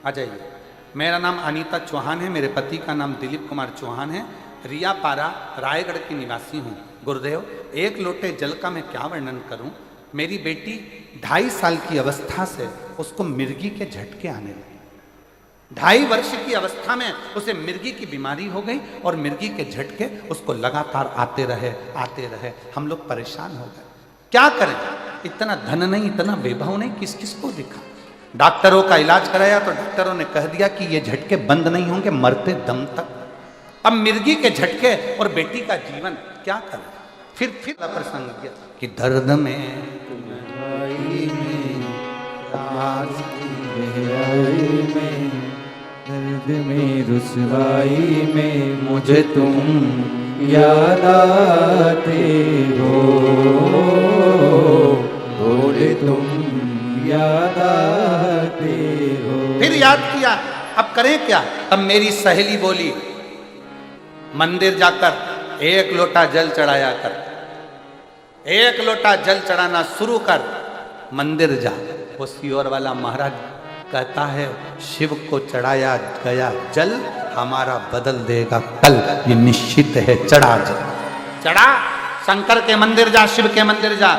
[SPEAKER 1] आ जाइए। मेरा नाम अनीता चौहान है, मेरे पति का नाम दिलीप कुमार चौहान है। रिया पारा रायगढ़ की निवासी हूँ। गुरुदेव, एक लोटे जल का मैं क्या वर्णन करूँ। मेरी बेटी 2.5 साल की अवस्था से उसको मिर्गी के झटके आने लगे। 2.5 वर्ष की अवस्था में उसे मिर्गी की बीमारी हो गई, और मिर्गी के झटके उसको लगातार आते रहे। हम लोग परेशान हो गए, क्या करें। इतना धन नहीं, इतना वैभव नहीं, किस किस को दिखा। डॉक्टरों का इलाज कराया तो डॉक्टरों ने कह दिया कि ये झटके बंद नहीं होंगे मरते दम तक। अब मिर्गी के झटके और बेटी का जीवन, क्या करें। फिर प्रसंग किया कि दर्द में
[SPEAKER 2] तन्हाई में प्यार की गहराई में दर्द में रुसवाई में मुझे तुम याद आते हो, बोले तुम याद आते हो।
[SPEAKER 1] फिर याद किया, अब करें क्या। अब मेरी सहेली बोली, मंदिर जाकर 1 लोटा जल चढ़ाया कर, 1 लोटा जल चढ़ाना शुरू कर, मंदिर जा। वो सियोर वाला महाराज कहता है, शिव को चढ़ाया गया जल हमारा बदल देगा कल, ये निश्चित है। चढ़ा जल, चढ़ा, शंकर के मंदिर जा, शिव के मंदिर जा।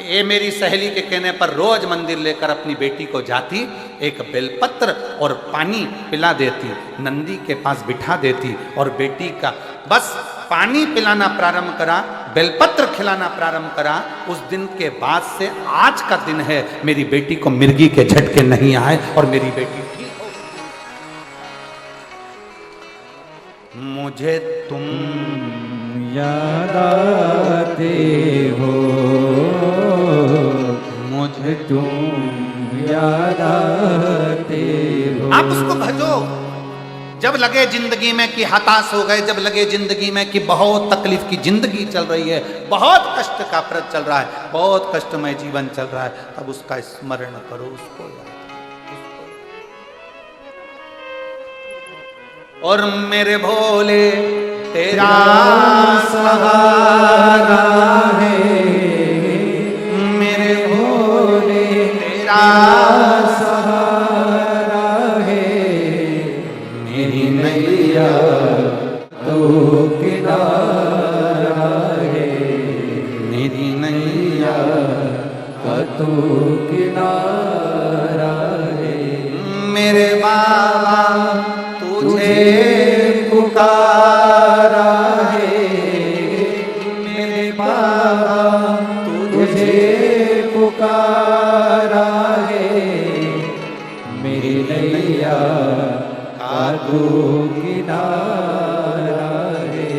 [SPEAKER 1] ये मेरी सहेली के कहने पर रोज मंदिर लेकर अपनी बेटी को जाती, एक बेलपत्र और पानी पिला देती, नंदी के पास बिठा देती, और बेटी का बस पानी पिलाना प्रारंभ करा, बेलपत्र खिलाना प्रारंभ करा। उस दिन के बाद से आज का दिन है, मेरी बेटी को मिर्गी के झटके नहीं आए और मेरी बेटी ठीक हो गई। मुझे तुम
[SPEAKER 2] याद आते हो, मुझे तुम याद आते हो।
[SPEAKER 1] आप उसको भजो। जब लगे जिंदगी में कि हताश हो गए, जब लगे जिंदगी में कि बहुत तकलीफ की जिंदगी चल रही है, बहुत कष्ट का प्रद चल रहा है, बहुत कष्टमय जीवन चल रहा है, तब उसका स्मरण करो, उसको याद। और मेरे भोले तेरा
[SPEAKER 2] सहारा है, मेरे भोले तेरा सहारा है, मेरी नैया तो किनारा है, मेरी नैया का तो किनारा है। मेरे बाबा तुझे पुकारा है, मेरे बाबा तुझे पुकारा है, मेरी नैया का तो किनारा है,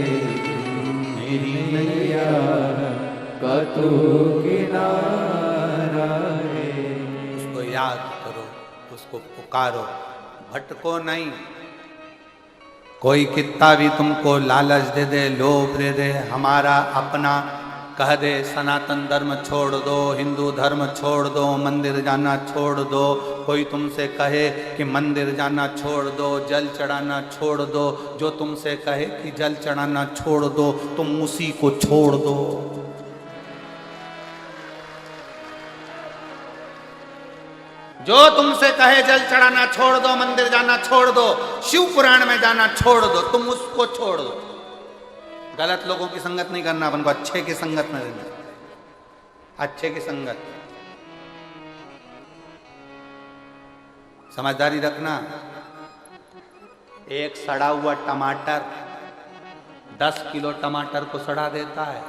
[SPEAKER 2] मेरी नैया का तो किनारा है।
[SPEAKER 1] उसको याद करो, उसको पुकारो, भटको नहीं। कोई कितना भी तुमको लालच दे दे, लोभ दे दे, हमारा अपना कह दे, सनातन धर्म छोड़ दो, हिंदू धर्म छोड़ दो, मंदिर जाना छोड़ दो, कोई तुमसे कहे कि मंदिर जाना छोड़ दो, जल चढ़ाना छोड़ दो, जो तुमसे कहे कि जल चढ़ाना छोड़ दो, तुम उसी को छोड़ दो। जो तुमसे कहे जल चढ़ाना छोड़ दो, मंदिर जाना छोड़ दो, शिव पुराण में जाना छोड़ दो, तुम उसको छोड़ दो। गलत लोगों की संगत नहीं करना, अपन को अच्छे की संगत में रहना, अच्छे की संगत। समझदारी रखना। एक सड़ा हुआ टमाटर 10 किलो टमाटर को सड़ा देता है।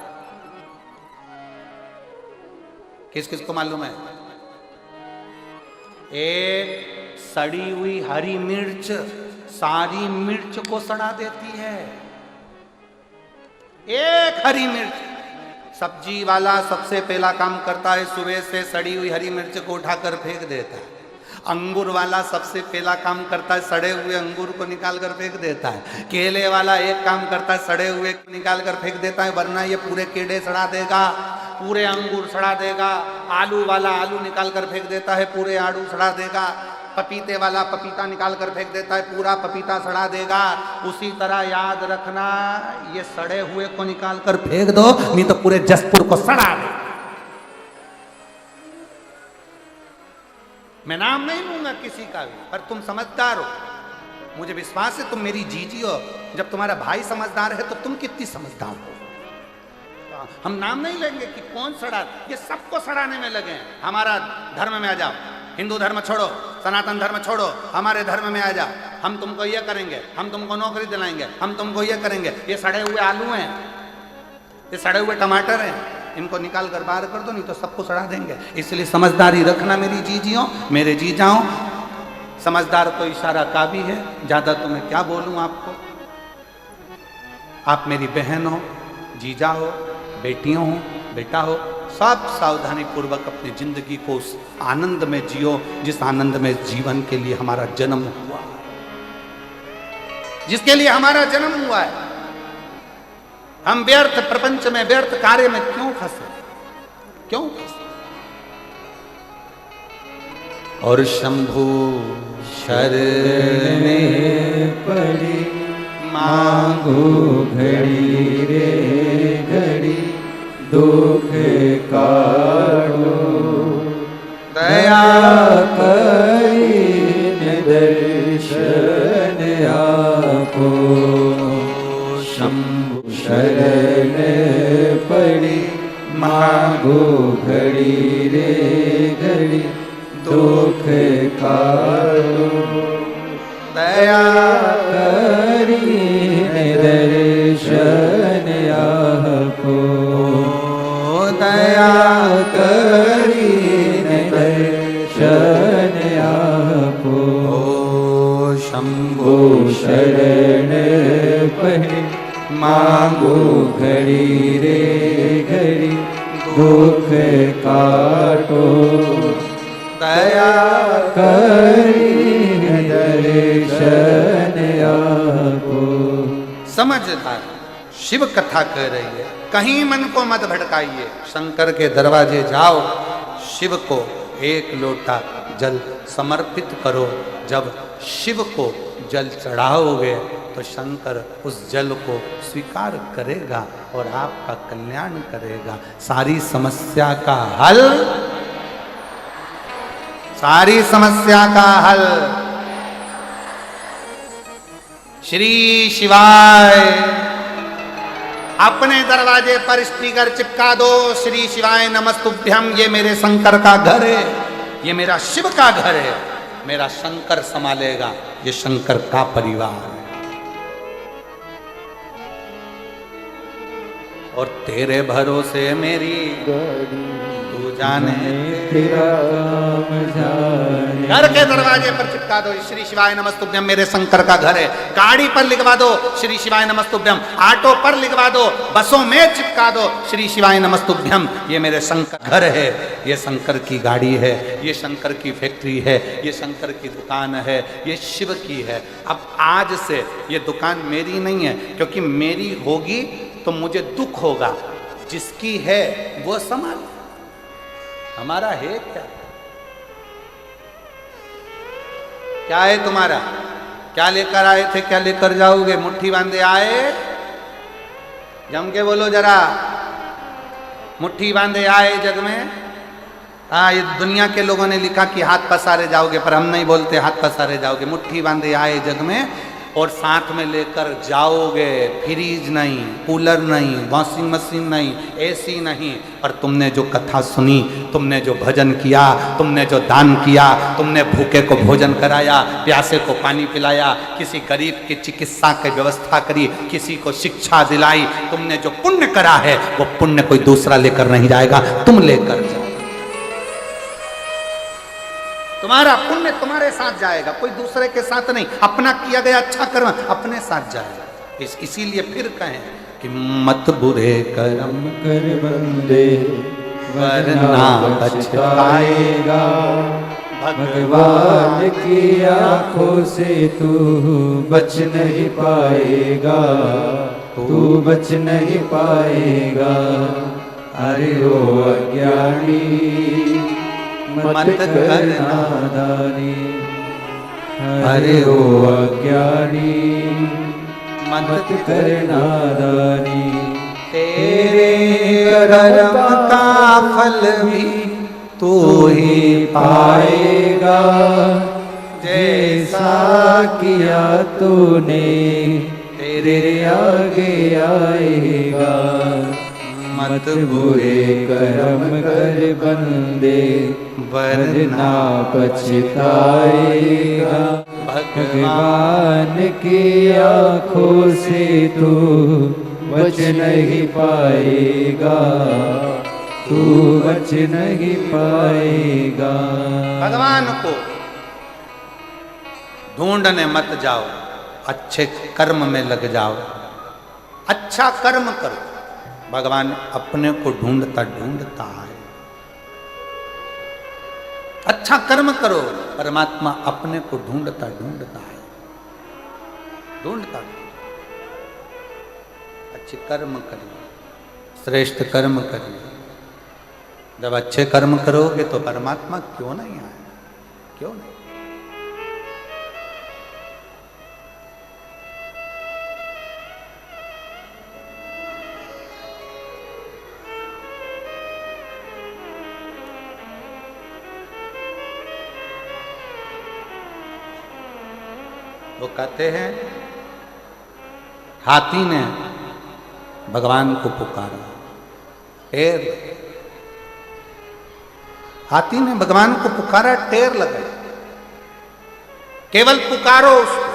[SPEAKER 1] किस किस को मालूम है? एक सड़ी हुई हरी मिर्च सारी मिर्च को सड़ा देती है। एक हरी मिर्च। सब्जी वाला सबसे पहला काम करता है, सुबह से सड़ी हुई हरी मिर्च को उठाकर फेंक देता है। अंगूर वाला सबसे पहला काम करता है, सड़े हुए अंगूर को निकाल कर फेंक देता है। केले वाला एक काम करता है, सड़े हुए निकाल कर फेंक देता है, वरना ये पूरे कीड़े सड़ा देगा, पूरे अंगूर सड़ा देगा। आलू वाला आलू निकाल कर फेंक देता है, पूरे आलू सड़ा देगा। पपीते वाला पपीता निकाल कर फेंक देता है, पूरा पपीता सड़ा देगा। उसी तरह याद रखना, ये सड़े हुए को निकाल कर फेंक दो, नहीं तो पूरे जसपुर को सड़ा दे। मैं नाम नहीं लूंगा किसी का भी, पर तुम समझदार हो, मुझे विश्वास है तुम मेरी जीजी हो। जब तुम्हारा भाई समझदार है तो तुम कितनी समझदार हो। हम नाम नहीं लेंगे कि कौन सड़ा, ये सबको सड़ाने में लगे हैं। हमारा धर्म में आ जाओ, हिंदू धर्म छोड़ो, सनातन धर्म छोड़ो, हमारे धर्म में आ जाओ। हम तुमको ये करेंगे, हम तुमको नौकरी दिलाएंगे, हम तुमको ये करेंगे। ये सड़े हुए आलू हैं, ये सड़े हुए टमाटर हैं, इनको निकाल कर बाहर कर दो, नहीं तो सबको सड़ा देंगे। इसलिए समझदारी रखना मेरी जीजियों, मेरे जीजाओं। समझदार तो इशारा काफी है, ज्यादा तो मैं क्या बोलूं आपको। आप मेरी बहन हो, जीजा हो, बेटियों हो, बेटा हो, सब सावधानी पूर्वक अपनी जिंदगी को उस आनंद में जियो जिस आनंद में जीवन के लिए हमारा जन्म हुआ, जिसके लिए हमारा जन्म हुआ है। हम व्यर्थ प्रपंच में, व्यर्थ कार्य में क्यों फंसे, क्यों फंसे? और शंभु शरणे
[SPEAKER 2] पड़ी मांगो घड़ी रे घड़ी, दुख काटो दया करी दर्शन आपो। शंभु शरण पड़ी मांगो घड़ी रे घड़ी, दुख काटो दया करी दर्शन आपो। दया करी दर्शन आपो। शंभु शरण पड़ी मांगो घड़ी रे घड़ी, दुख काटो दया करी दर्शन आपो।
[SPEAKER 1] समझदार शिव कथा कह रही है, कहीं मन को मत भटकाइए। शंकर के दरवाजे जाओ, शिव को एक लोटा जल समर्पित करो। जब शिव को जल चढ़ाओगे तो शंकर उस जल को स्वीकार करेगा और आपका कल्याण करेगा। सारी समस्या का हल, सारी समस्या का हल श्री शिवाय। अपने दरवाजे पर स्पीकर चिपका दो, श्री शिवाय नमस्तुभ्यम। ये मेरे शंकर का घर है, ये मेरा शिव का घर है, मेरा शंकर संभालेगा, ये शंकर का परिवार है। और तेरे भरोसे मेरी तू जाने
[SPEAKER 2] तेरा काम जाने।
[SPEAKER 1] घर के दरवाजे पर चिपका दो, श्री शिवाय नमस्तुभ्यम, मेरे शंकर का घर है। गाड़ी पर लिखवा दो, श्री शिवाय नमस्तुभ्यम। ऑटो पर लिखवा दो, बसों में चिपका दो, श्री शिवाय नमस्तुभ्यम। ये मेरे शंकर घर है, ये शंकर की गाड़ी है, ये शंकर की फैक्ट्री है, ये शंकर की दुकान है, ये शिव की है। अब आज से ये दुकान मेरी नहीं है, क्योंकि मेरी होगी तो मुझे दुख होगा, जिसकी है वो संभाल। हमारा है क्या? क्या है तुम्हारा? क्या लेकर आए थे, क्या लेकर जाओगे? मुट्ठी बांधे आए? जम के बोलो जरा। मुट्ठी बांधे आए जग में, हाँ, ये दुनिया के लोगों ने लिखा कि हाथ पसारे जाओगे, पर हम नहीं बोलते हाथ पसारे जाओगे। मुट्ठी बांधे आए जग में और साथ में लेकर जाओगे। फ्रीज नहीं, कूलर नहीं, वॉशिंग मशीन नहीं, एसी नहीं, पर तुमने जो कथा सुनी, तुमने जो भजन किया, तुमने जो दान किया, तुमने भूखे को भोजन कराया, प्यासे को पानी पिलाया, किसी गरीब की चिकित्सा की व्यवस्था करी, किसी को शिक्षा दिलाई, तुमने जो पुण्य करा है वो पुण्य कोई दूसरा लेकर नहीं जाएगा, तुम लेकर जाओ। तुम्हारा पुण्य तुम्हारे साथ जाएगा, कोई दूसरे के साथ नहीं। अपना किया गया अच्छा कर्म अपने साथ जाएगा। इसीलिए फिर कहें कि मत बुरे कर्म
[SPEAKER 2] कर बंदे
[SPEAKER 1] वरना पछताएगा।
[SPEAKER 2] भगवान की आंखों से तू बच नहीं पाएगा, तू बच नहीं पाएगा। अरे ओ अज्ञानी मत कर नादानी, अरे ओ अज्ञानी मत कर नादानी।
[SPEAKER 1] तेरे कर्म का फल भी तू ही
[SPEAKER 2] पाएगा, जैसा किया तूने तेरे आगे आएगा। मत बुरे कर्म कर बंदे वरना पछताएगा। भगवान की आंखों से तू बच नहीं पाएगा, तू बच नहीं पाएगा।
[SPEAKER 1] भगवान को ढूंढने मत जाओ, अच्छे कर्म में लग जाओ, अच्छा कर्म करो। भगवान अपने को ढूंढता ढूंढता है। अच्छा कर्म करो, परमात्मा अपने को ढूंढता ढूंढता है, ढूंढता। अच्छे कर्म करिए, श्रेष्ठ कर्म करिए। जब अच्छे कर्म करोगे तो परमात्मा क्यों नहीं आए, क्यों नहीं। वो कहते हैं हाथी ने भगवान को पुकारा, टेर। हाथी ने भगवान को पुकारा, टेर लगाई। केवल पुकारो उसको।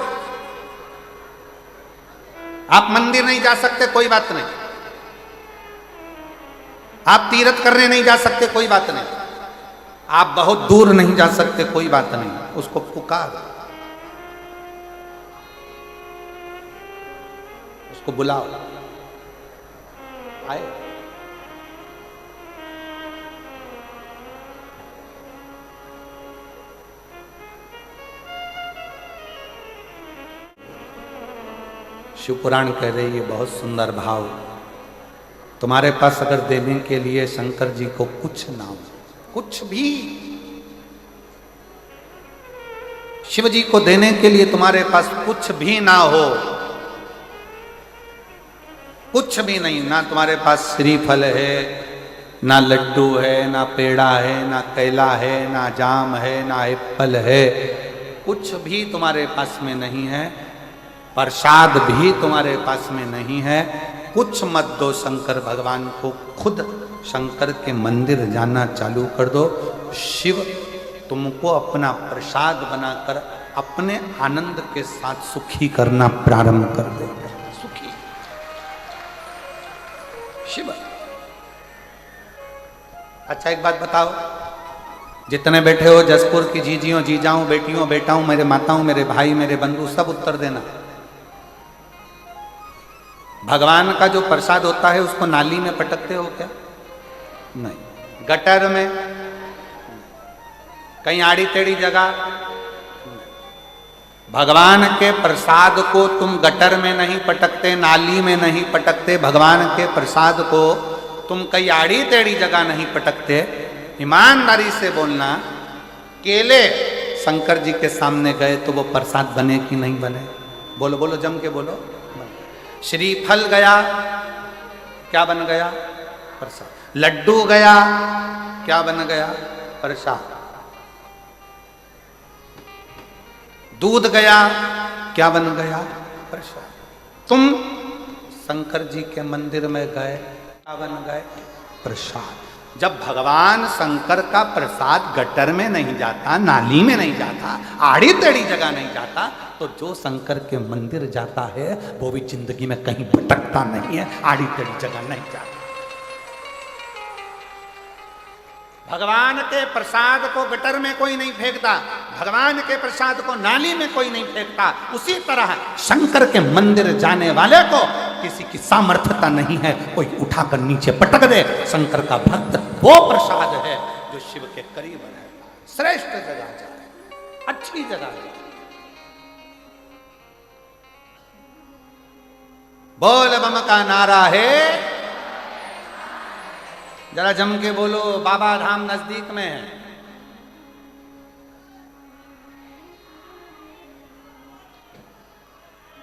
[SPEAKER 1] आप मंदिर नहीं जा सकते, कोई बात नहीं। आप तीर्थ करने नहीं जा सकते, कोई बात नहीं। आप बहुत दूर नहीं जा सकते, कोई बात नहीं। उसको पुकारो, उसको बुलाओ, आए। शिव पुराण कह रही है बहुत सुंदर भाव। तुम्हारे पास अगर देने के लिए शंकर जी को कुछ ना हो, कुछ भी, शिव जी को देने के लिए तुम्हारे पास कुछ भी ना हो, कुछ भी नहीं, ना तुम्हारे पास श्रीफल है, ना लड्डू है, ना पेड़ा है, ना केला है, ना जाम है, ना एप्पल है, कुछ भी तुम्हारे पास में नहीं है, प्रसाद भी तुम्हारे पास में नहीं है, कुछ मत दो शंकर भगवान को। खुद शंकर के मंदिर जाना चालू कर दो। शिव तुमको अपना प्रसाद बनाकर अपने आनंद के साथ सुखी करना प्रारंभ कर देगा। सुखी शिव। अच्छा एक बात बताओ, जितने बैठे हो जसपुर की जीजियों, जीजाओं, बेटियों, बेटाओं, मेरे माताओं, मेरे भाई, मेरे बंधु, सब उत्तर देना। भगवान का जो प्रसाद होता है उसको नाली में पटकते हो क्या? नहीं। गटर में, कहीं आड़ी टेढ़ी जगह? भगवान के प्रसाद को तुम गटर में नहीं पटकते, नाली में नहीं पटकते। भगवान के प्रसाद को तुम कहीं आड़ी टेढ़ी जगह नहीं पटकते। ईमानदारी से बोलना, केले शंकर जी के सामने गए तो वो प्रसाद बने कि नहीं बने? बोलो बोलो, जम के बोलो। श्रीफल गया, क्या बन गया? प्रसाद। लड्डू गया, क्या बन गया? प्रसाद। दूध गया, क्या बन गया? प्रसाद। तुम शंकर जी के मंदिर में गए, क्या बन गए? प्रसाद। जब भगवान शंकर का प्रसाद गटर में नहीं जाता, नाली में नहीं जाता, आड़ी टेढ़ी जगह नहीं जाता, तो जो शंकर के मंदिर जाता है वो भी जिंदगी में कहीं भटकता नहीं है, आड़ी टेढ़ी जगह नहीं जाता। भगवान के प्रसाद को गटर में कोई नहीं फेंकता, भगवान के प्रसाद को नाली में कोई नहीं फेंकता। उसी तरह शंकर के मंदिर जाने वाले को किसी की सामर्थ्यता नहीं है कोई उठाकर नीचे पटक दे। शंकर का भक्त वो प्रसाद है जो शिव के करीब है। श्रेष्ठ जगह जाए, अच्छी जगह जाए। बोल बम का नारा है, जरा जम के बोलो। बाबा धाम नजदीक में है।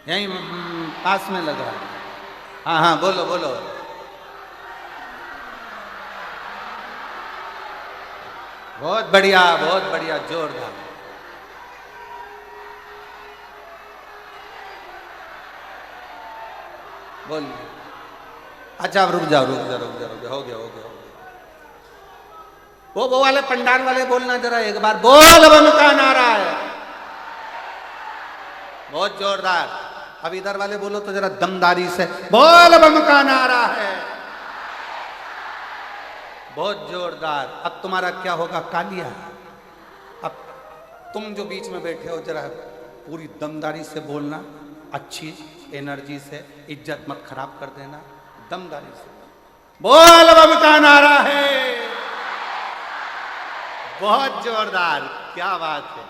[SPEAKER 1] यहीं पास में लग रहा है। हाँ हाँ बोलो बोलो। बहुत बढ़िया, बहुत बढ़िया, जोरदार। बोल। अच्छा अब रुक जाओ, रुक जाओ, रुक जाओ, रुक जाओ। हो गया, हो गया, हो गया। वो वाले पंडाल वाले बोलना जरा एक बार, बोल बम का नारा है। बहुत जोरदार। अब इधर वाले बोलो तो जरा दमदारी से, बोल बम का नारा है। बहुत जोरदार। अब तुम्हारा क्या होगा? कालिया। अब तुम जो बीच में बैठे हो जरा पूरी दमदारी से बोलना, अच्छी एनर्जी से, इज्जत मत खराब कर देना, दमदारी से। बोल बम का नारा है। बहुत जोरदार, क्या बात है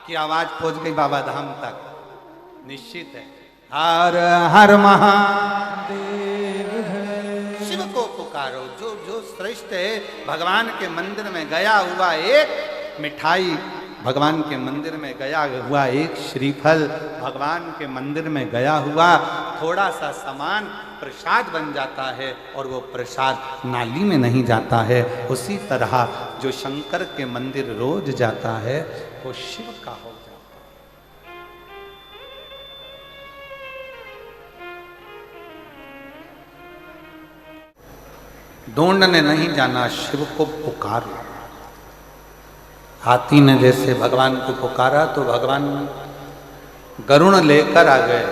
[SPEAKER 1] कि आवाज पहुंच गई बाबा धाम तक। निश्चित है। हर हर महादेव है। शिव को पुकारो, जो जो श्रेष्ठ है। भगवान के मंदिर में गया हुआ एक मिठाई, भगवान के मंदिर में गया हुआ एक श्रीफल, भगवान के मंदिर में गया हुआ थोड़ा सा सामान प्रसाद बन जाता है, और वो प्रसाद नाली में नहीं जाता है। उसी तरह जो शंकर के मंदिर रोज जाता है वो शिव का हो जाता है। ढूंढने नहीं जाना, शिव को पुकारो। हाथी ने जैसे भगवान को पुकारा तो भगवान गरुड़ लेकर आ गए।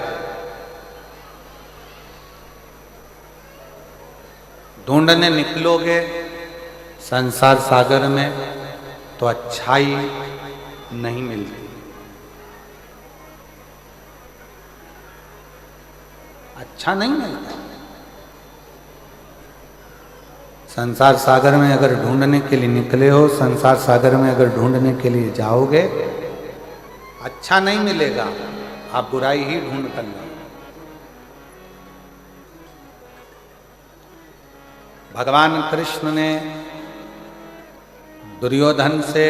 [SPEAKER 1] ढूंढने निकलोगे संसार सागर में तो अच्छाई नहीं मिलती। अच्छा नहीं मिलता। संसार सागर में अगर ढूंढने के लिए निकले हो, संसार सागर में अगर ढूंढने के लिए जाओगे, अच्छा नहीं मिलेगा, आप बुराई ही ढूंढ कर लो। भगवान कृष्ण ने दुर्योधन से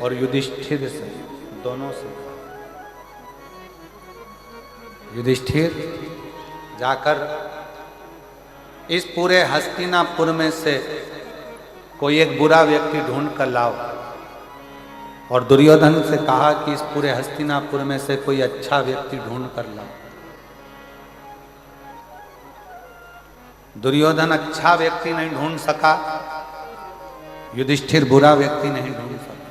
[SPEAKER 1] और युधिष्ठिर से, दोनों से, युधिष्ठिर जाकर इस पूरे हस्तिनापुर में से कोई एक बुरा व्यक्ति ढूंढ कर लाओ, और दुर्योधन से कहा कि इस पूरे हस्तिनापुर में से कोई अच्छा व्यक्ति ढूंढ कर लाओ। दुर्योधन अच्छा व्यक्ति नहीं ढूंढ सका, युधिष्ठिर बुरा व्यक्ति नहीं ढूंढ सका।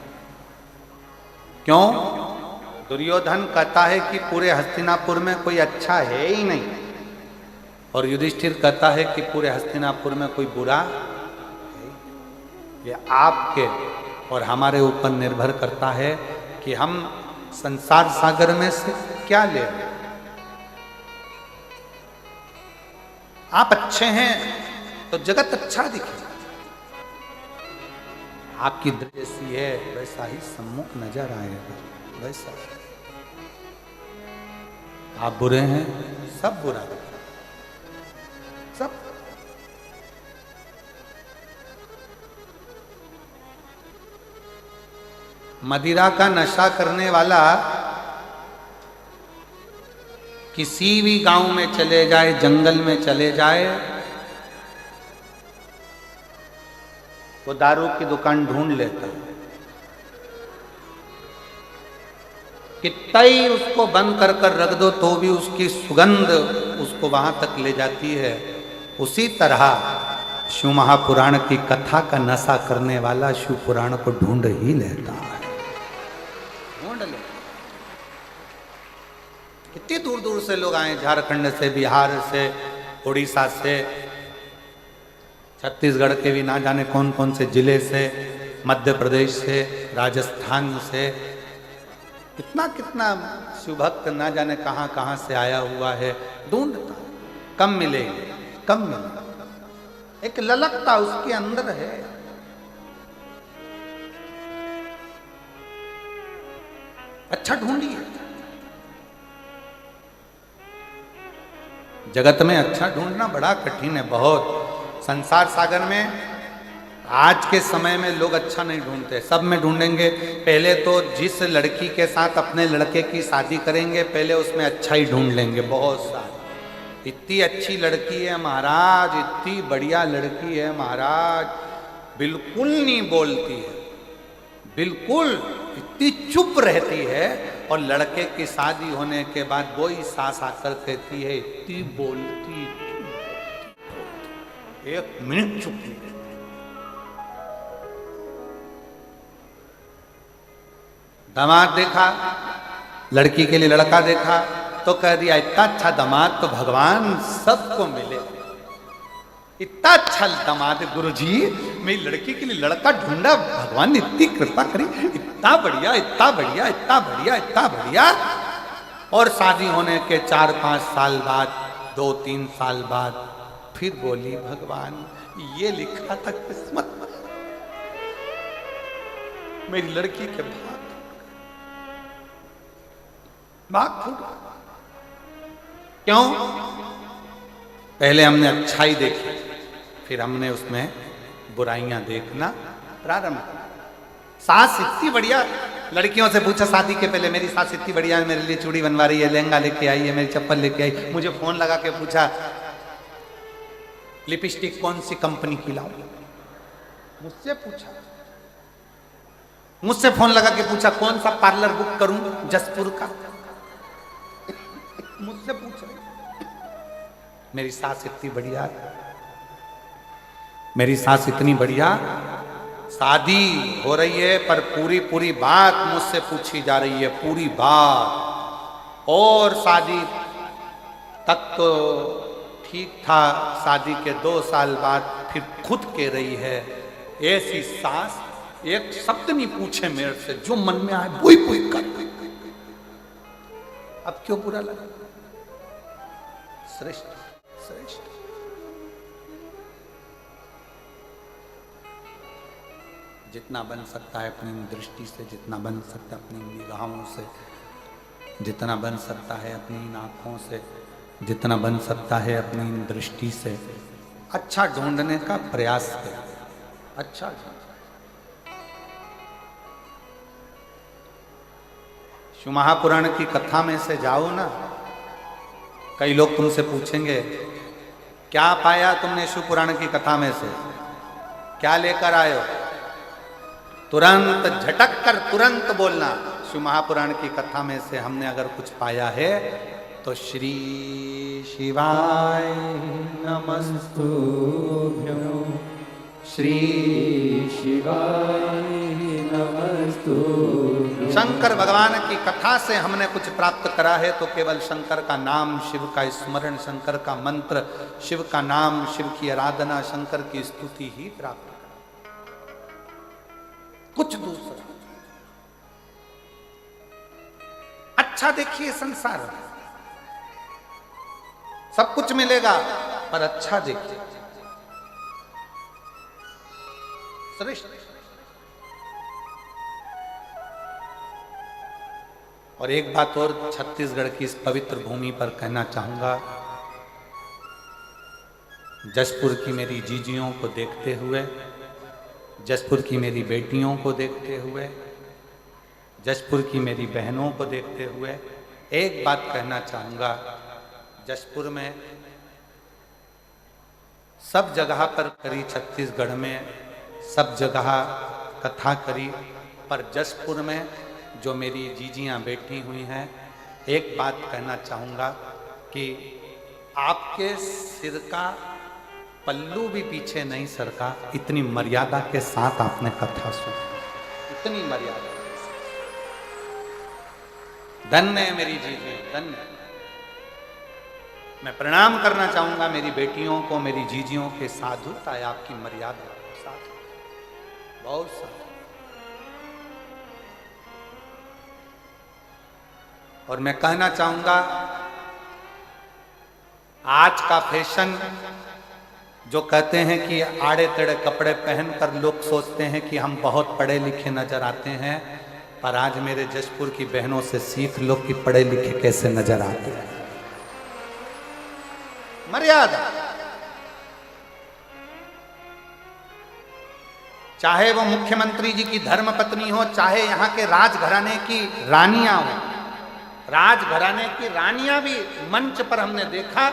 [SPEAKER 1] क्यों? दुर्योधन कहता है कि पूरे हस्तिनापुर में कोई अच्छा है ही नहीं, और युधिष्ठिर कहता है कि पूरे हस्तिनापुर में कोई बुरा है। ये आपके और हमारे ऊपर निर्भर करता है कि हम संसार सागर में से क्या ले रहे हैं। आप अच्छे हैं तो जगत अच्छा दिखेगा। आपकी दृष्टि है वैसा ही सम्मुख नजर आएगा, वैसा। आप बुरे हैं, सब बुरा दिखेगा, सब। मदिरा का नशा करने वाला किसी भी गांव में चले जाए, जंगल में चले जाए, वो दारू की दुकान ढूंढ लेता है, कितना ही उसको बंद कर कर रख दो तो भी उसकी सुगंध उसको वहां तक ले जाती है। उसी तरह शिव महापुराण की कथा का नशा करने वाला शिव पुराण को ढूंढ ही लेता है, ढूंढ ले। कितनी दूर दूर से लोग आए, झारखंड से, बिहार से, उड़ीसा से, छत्तीसगढ़ के भी ना जाने कौन कौन से जिले से, मध्य प्रदेश से, राजस्थान से, कितना कितना शिव भक्त ना जाने कहां कहां से आया हुआ है, ढूंढता। कम मिलेंगे, कम मिलेंगे। एक ललकता उसके अंदर है। अच्छा ढूंढिए। जगत में अच्छा ढूंढना बड़ा कठिन है, बहुत। संसार सागर में आज के समय में लोग अच्छा नहीं ढूंढते, सब में ढूंढेंगे। पहले तो जिस लड़की के साथ अपने लड़के की शादी करेंगे, पहले उसमें अच्छा ही ढूंढ लेंगे, बहुत सारा। इतनी अच्छी लड़की है महाराज, इतनी बढ़िया लड़की है महाराज, बिल्कुल नहीं बोलती है, बिल्कुल इतनी चुप रहती है, और लड़के की शादी होने के बाद वो ही सास आकर कहती है इतनी बोलती, एक मिनट चुप नहीं। दामाद देखा, लड़की के लिए लड़का देखा, तो कह दिया इतना अच्छा दामाद तो भगवान सबको मिले, इतना अच्छा दामाद गुरुजी, मेरी लड़की के लिए लड़का ढूंढा, भगवान ने इतनी कृपा करी, इतना बढ़िया, इतना बढ़िया, इतना बढ़िया, इतना बढ़िया। और शादी होने के 4-5 साल बाद, 2-3 साल बाद फिर बोली भगवान ये लिखा था किस्मत में, मेरी लड़की के भाग फूट। क्यों? पहले हमने अच्छाई देखी, फिर हमने उसमें बुराइयां देखना प्रारंभ किया। सास इतनी बढ़िया, लड़कियों से पूछा शादी के पहले, मेरी सास इतनी बढ़िया है, मेरे लिए चूड़ी बनवा रही है, लहंगा लेके आई है, मेरी चप्पल लेके आई, मुझे फोन लगा के पूछा लिपस्टिक कौन सी कंपनी की लाऊं, मुझसे पूछा, मुझसे फोन लगा के पूछा कौन सा पार्लर बुक करूं जसपुर का, मुझसे पूछ रही। मेरी सास इतनी बढ़िया, मेरी सास इतनी बढ़िया, शादी हो रही है पर पूरी पूरी बात मुझसे पूछी जा रही है, पूरी बात। और शादी तक तो ठीक था, शादी के 2 साल बाद फिर खुद कह रही है, ऐसी सास एक शब्द नहीं पूछे मेरे से, जो मन में आए वही वही कर। अब क्यों बुरा लगा? श्रेष्ठ श्रेष्ठ। जितना बन सकता है अपनी दृष्टि से, जितना बन सकता है अपनी निगाहों से, जितना बन सकता है अपनी आंखों से, जितना बन सकता है अपनी दृष्टि से, अच्छा ढूंढने का प्रयास करें। अच्छा शिव महापुराण की कथा में से जाओ ना, कई लोग तुमसे पूछेंगे क्या पाया तुमने शिव पुराण की कथा में से, क्या लेकर आए हो, तुरंत झटक कर तुरंत बोलना। शिव महापुराण की कथा में से हमने अगर कुछ पाया है तो श्री शिवाय नमस्तुभ्यं, श्री शिवाय नमस्तुभ्यं। शंकर भगवान की कथा से हमने कुछ प्राप्त करा है तो केवल शंकर का नाम, शिव का स्मरण, शंकर का मंत्र, शिव का नाम, शिव की आराधना, शंकर की स्तुति ही प्राप्त करा, कुछ दूसरा। अच्छा देखिए संसार में सब कुछ मिलेगा, पर अच्छा देखिए, श्रेष्ठ। और एक बात और छत्तीसगढ़ की इस पवित्र भूमि पर कहना चाहूंगा, जसपुर की मेरी जीजियों को देखते हुए, जसपुर की मेरी बेटियों को देखते हुए, जसपुर की मेरी बहनों को देखते हुए एक बात कहना चाहूंगा, जसपुर में सब जगह पर करीब छत्तीसगढ़ में सब जगह कथा करी, पर जसपुर में जो मेरी जीजियाँ बैठी हुई हैं, एक बात कहना चाहूँगा कि आपके सिर का पल्लू भी पीछे नहीं सरका, इतनी मर्यादा के साथ आपने कथा सुनी, इतनी मर्यादा। धन्य है मेरी जीजियाँ, धन्य। मैं प्रणाम करना चाहूंगा मेरी बेटियों को, मेरी जीजियों के साधुता है आपकी मर्यादा, साधु, बहुत साधु। और मैं कहना चाहूंगा आज का फैशन जो कहते हैं कि आड़े टेढ़े कपड़े पहनकर लोग सोचते हैं कि हम बहुत पढ़े लिखे नजर आते हैं, पर आज मेरे जसपुर की बहनों से सीख लो कि पढ़े लिखे कैसे नजर आते हैं। मर्यादा, चाहे वो मुख्यमंत्री जी की धर्मपत्नी हो, चाहे यहाँ के राजघराने की रानियां हो। राजघराने की रानियां भी मंच पर हमने देखा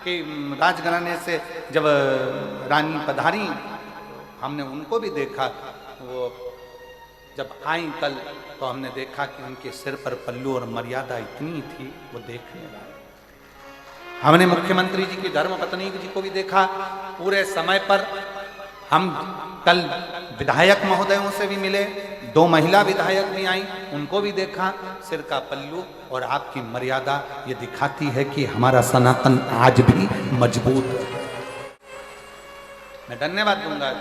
[SPEAKER 1] कि राजघराने से जब रानी पधारी, हमने उनको भी देखा। वो जब आई कल तो हमने देखा कि उनके सिर पर पल्लू और मर्यादा इतनी थी, वो देखने वाले। हमने मुख्यमंत्री जी की धर्मपत्नी जी को भी देखा पूरे समय पर। हम कल विधायक महोदयों से भी मिले, 2 महिला विधायक भी आई, उनको भी देखा। सिर का पल्लू और आपकी मर्यादा ये दिखाती है कि हमारा सनातन आज भी मजबूत है। मैं धन्यवाद दूंगा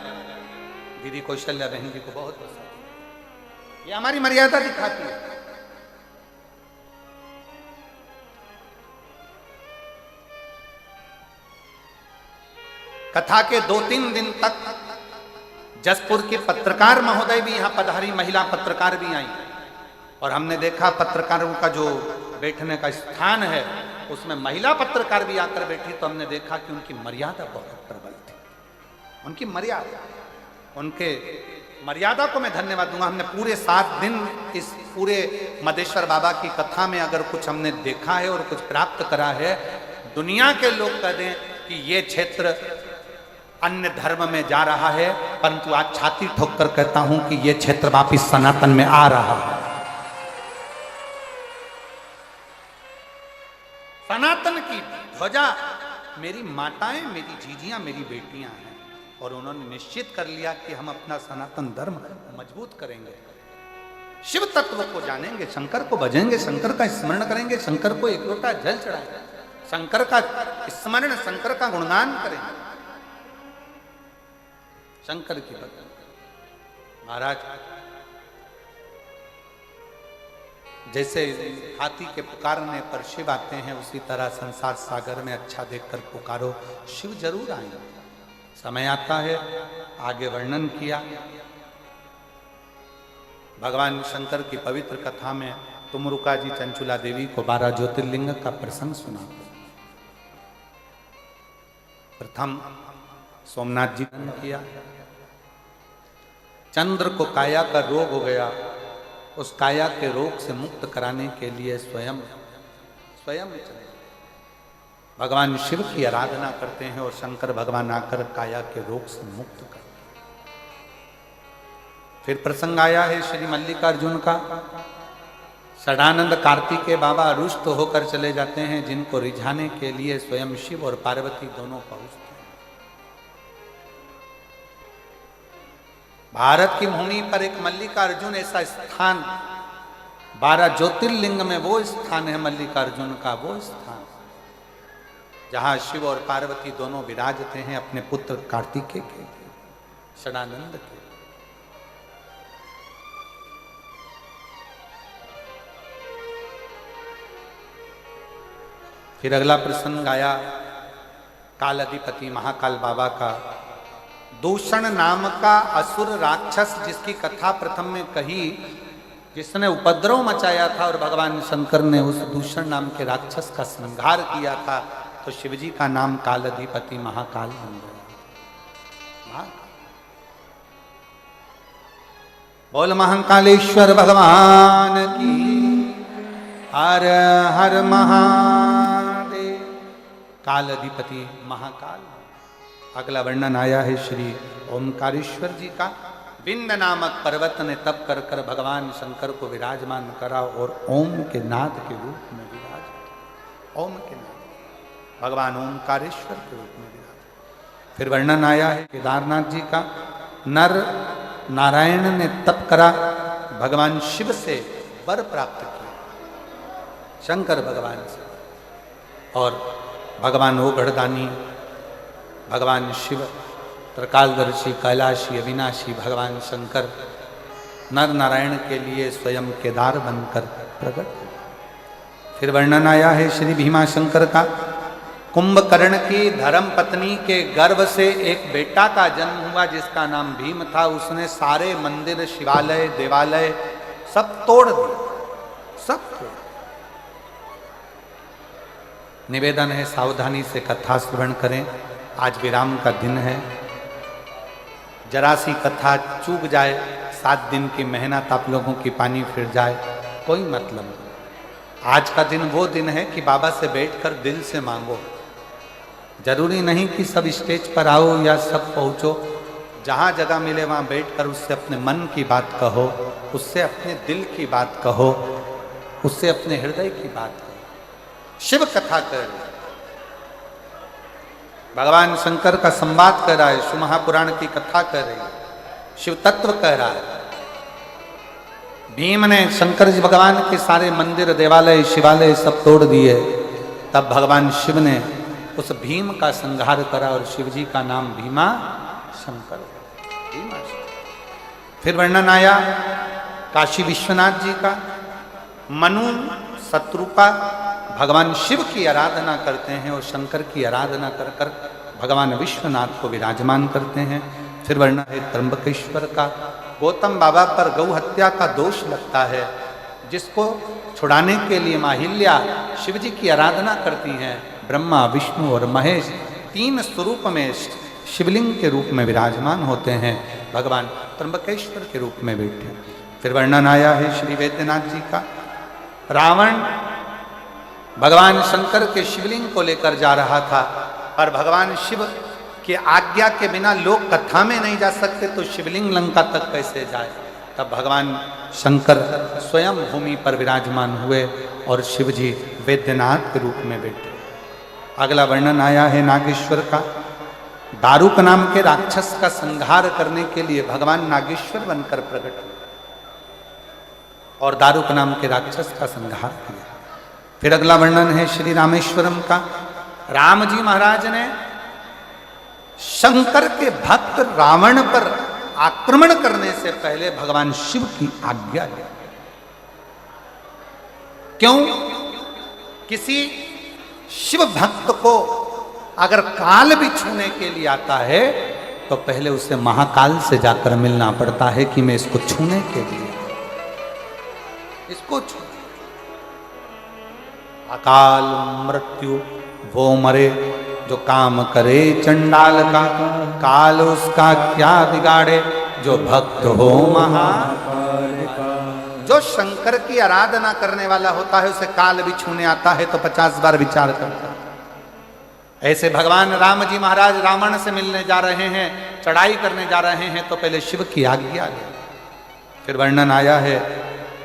[SPEAKER 1] दीदी कौशल्या बहन जी को, बहुत ये हमारी मर्यादा दिखाती है। कथा के 2-3 दिन तक जसपुर के पत्रकार महोदय भी यहां पधारी, महिला पत्रकार भी आई, और हमने देखा पत्रकारों का जो बैठने का स्थान है उसमें महिला पत्रकार भी आकर बैठी, तो हमने देखा कि उनकी मर्यादा बहुत प्रबल थी। उनकी मर्यादा, उनके मर्यादा को मैं धन्यवाद दूंगा। हमने पूरे 7 दिन इस पूरे मदेश्वर बाबा की कथा में अगर कुछ हमने देखा है और कुछ प्राप्त करा है, दुनिया के लोग कह दें कि ये क्षेत्र अन्य धर्म में जा रहा है, परंतु आज छाती ठोक कर कहता हूं कि यह क्षेत्र वापिस सनातन में आ रहा है। सनातन की ध्वजा मेरी माताएं, मेरी जीजियां, मेरी बेटियां हैं, और उन्होंने निश्चित कर लिया कि हम अपना सनातन धर्म मजबूत करेंगे, शिव तत्व को जानेंगे, शंकर को भजेंगे, शंकर का स्मरण करेंगे, शंकर को एक लोटा जल चढ़ाएंगे, शंकर का स्मरण, शंकर का गुणगान करेंगे, शंकर की भक्ति। महाराज जैसे हाथी के पुकारने पर शिव आते हैं, उसी तरह संसार सागर में अच्छा देखकर पुकारो, शिव जरूर आएंगे। समय आता है, आगे वर्णन किया। भगवान शंकर की पवित्र कथा में तुमरुका जी चंचुला देवी को 12 ज्योतिर्लिंग का प्रसंग सुना। प्रथम सोमनाथ जी ने किया। चंद्र को काया का रोग हो गया, उस काया के रोग से मुक्त कराने के लिए स्वयं भगवान शिव की आराधना करते हैं, और शंकर भगवान आकर काया के रोग से मुक्त कर। फिर प्रसंग आया है श्री मल्लिकार्जुन का। षडानंद कार्तिकेय बाबा रुष्ट होकर चले जाते हैं, जिनको रिझाने के लिए स्वयं शिव और पार्वती दोनों पहुंचते हैं। भारत की भूमि पर एक मल्लिकार्जुन ऐसा स्थान, 12 ज्योतिर्लिंग में वो स्थान है मल्लिकार्जुन का, वो स्थान जहां शिव और पार्वती दोनों विराजते हैं अपने पुत्र कार्तिकेय के, षडानंद के। फिर अगला प्रसंग आया काल अधिपति महाकाल बाबा का। दूषण नाम का असुर राक्षस, जिसकी कथा प्रथम में कही, जिसने उपद्रव मचाया था, और भगवान शंकर ने उस दूषण नाम के राक्षस का संहार किया था, तो शिवजी का नाम काल अधिपति महाकाल बन गया। बोल महाकालेश्वर भगवान की, हर हर महादेव। काल अधिपति महाकाल। अगला वर्णन आया है श्री ओमकारेश्वर जी का। विंध्य नामक पर्वत ने तप कर कर भगवान शंकर को विराजमान करा और ओम के नाद के रूप में विराज, ओम के नाद भगवान ओमकारेश्वर के रूप में विराज। फिर वर्णन आया है केदारनाथ जी का। नर नारायण ने तप करा, भगवान शिव से वर प्राप्त किया, शंकर भगवान से। और भगवान ओगढ़दानी, भगवान शिव, त्रिकालदर्शी, कैलाशी, अविनाशी भगवान शंकर नर नारायण के लिए स्वयं केदार बनकर प्रकट हुए। फिर वर्णन आया है श्री भीमा शंकर का। कुंभकर्ण की धर्म पत्नी के गर्भ से एक बेटा का जन्म हुआ जिसका नाम भीम था। उसने सारे मंदिर, शिवालय, देवालय सब तोड़ दिए, सब तोड़। निवेदन है सावधानी से कथा श्रवण करें। आज विराम का दिन है। जरा सी कथा चूक जाए, 7 दिन की मेहनत आप लोगों की पानी फिर जाए, कोई मतलब नहीं। आज का दिन वो दिन है कि बाबा से बैठकर दिल से मांगो। जरूरी नहीं कि सब स्टेज पर आओ या सब पहुंचो। जहां जगह मिले वहां बैठकर उससे अपने मन की बात कहो, उससे अपने दिल की बात कहो, उससे अपने हृदय की बात कहो। शिव कथा कर रहे, भगवान शंकर का संवाद कर रहा है, शिव महापुराण की कथा कर रही है, शिव तत्व कह रहा है। भीम ने शंकर जी भगवान के सारे मंदिर, देवालय, शिवालय सब तोड़ दिए। तब भगवान शिव ने उस भीम का संहार करा और शिव जी का नाम भीमा शंकर, भीमा शंकर। फिर वर्णन आया काशी विश्वनाथ जी का। मनु शत्रुपा भगवान शिव की आराधना करते हैं और शंकर की आराधना कर कर भगवान विश्वनाथ को विराजमान करते हैं। फिर वर्णन है त्र्यंबकेश्वर का। गौतम बाबा पर गौ हत्या का दोष लगता है, जिसको छुड़ाने के लिए माहिल्या शिव जी की आराधना करती हैं। ब्रह्मा, विष्णु और महेश 3 स्वरूप में शिवलिंग के रूप में विराजमान होते हैं, भगवान त्र्यंबकेश्वर के रूप में बैठे। फिर वर्णन आया है श्री वैद्यनाथ जी का। रावण भगवान शंकर के शिवलिंग को लेकर जा रहा था, पर भगवान शिव की आज्ञा के बिना लोग कथा में नहीं जा सकते, तो शिवलिंग लंका तक कैसे जाए। तब भगवान शंकर स्वयं भूमि पर विराजमान हुए और शिव जी वैद्यनाथ के रूप में बैठे। अगला वर्णन आया है नागेश्वर का। दारुक नाम के राक्षस का संहार करने के लिए भगवान नागेश्वर बनकर प्रकट हुए और दारुक नाम के राक्षस का संहार किया। फिर अगला वर्णन है श्री रामेश्वरम का। राम जी महाराज ने शंकर के भक्त रावण पर आक्रमण करने से पहले भगवान शिव की आज्ञा ली। क्यों? किसी शिव भक्त को अगर काल भी छूने के लिए आता है तो पहले उसे महाकाल से जाकर मिलना पड़ता है कि मैं इसको छूने के लिए, इसको छू। अकाल मृत्यु वो मरे जो काम करे चंडाल का, काल उसका क्या बिगाड़े जो भक्त हो महाकाल का। जो शंकर की आराधना करने वाला होता है उसे काल भी छूने आता है तो 50 बार विचार करता है। ऐसे भगवान राम जी महाराज रावण से मिलने जा रहे हैं, चढ़ाई करने जा रहे हैं, तो पहले शिव की आज्ञा ले। फिर वर्णन आया है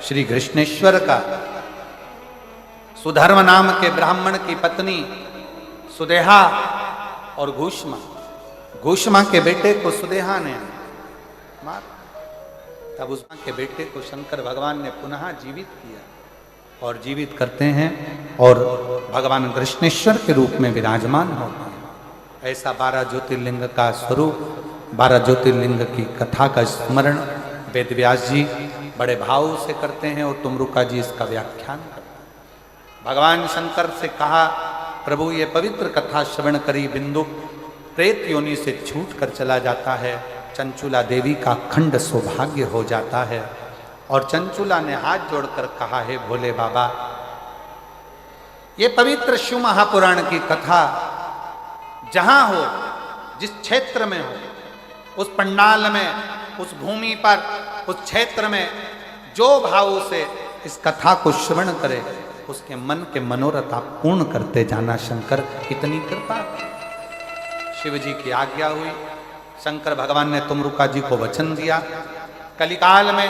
[SPEAKER 1] श्री कृष्णेश्वर का। सुधर्म नाम के ब्राह्मण की पत्नी सुदेहा और घूष्मा के बेटे को सुदेहा ने मार। तब उसके बेटे को शंकर भगवान ने पुनः जीवित किया और जीवित करते हैं और भगवान कृष्णेश्वर के रूप में विराजमान होते हैं। ऐसा 12 ज्योतिर्लिंग का स्वरूप, 12 ज्योतिर्लिंग की कथा का स्मरण वेदव्यास जी बड़े भाव से करते हैं और तुमरुका जी इसका व्याख्यान करते हैं। भगवान शंकर से कहा, प्रभु ये पवित्र कथा श्रवण करी बिंदु प्रेत योनि से छूट कर चला जाता है, चंचुला देवी का अखंड सौभाग्य हो जाता है। और चंचुला ने हाथ जोड़कर कहा, है भोले बाबा, ये पवित्र शिव महापुराण की कथा जहां हो, जिस क्षेत्र में हो, उस पंडाल में, उस भूमि पर, उस क्षेत्र में जो भाव से इस कथा को श्रवण करे उसके मन के मनोरथ आप पूर्ण करते जाना। शंकर इतनी कृपा। शिव जी की आज्ञा हुई, शंकर भगवान ने तुमरुका जी को वचन दिया, कलिकाल में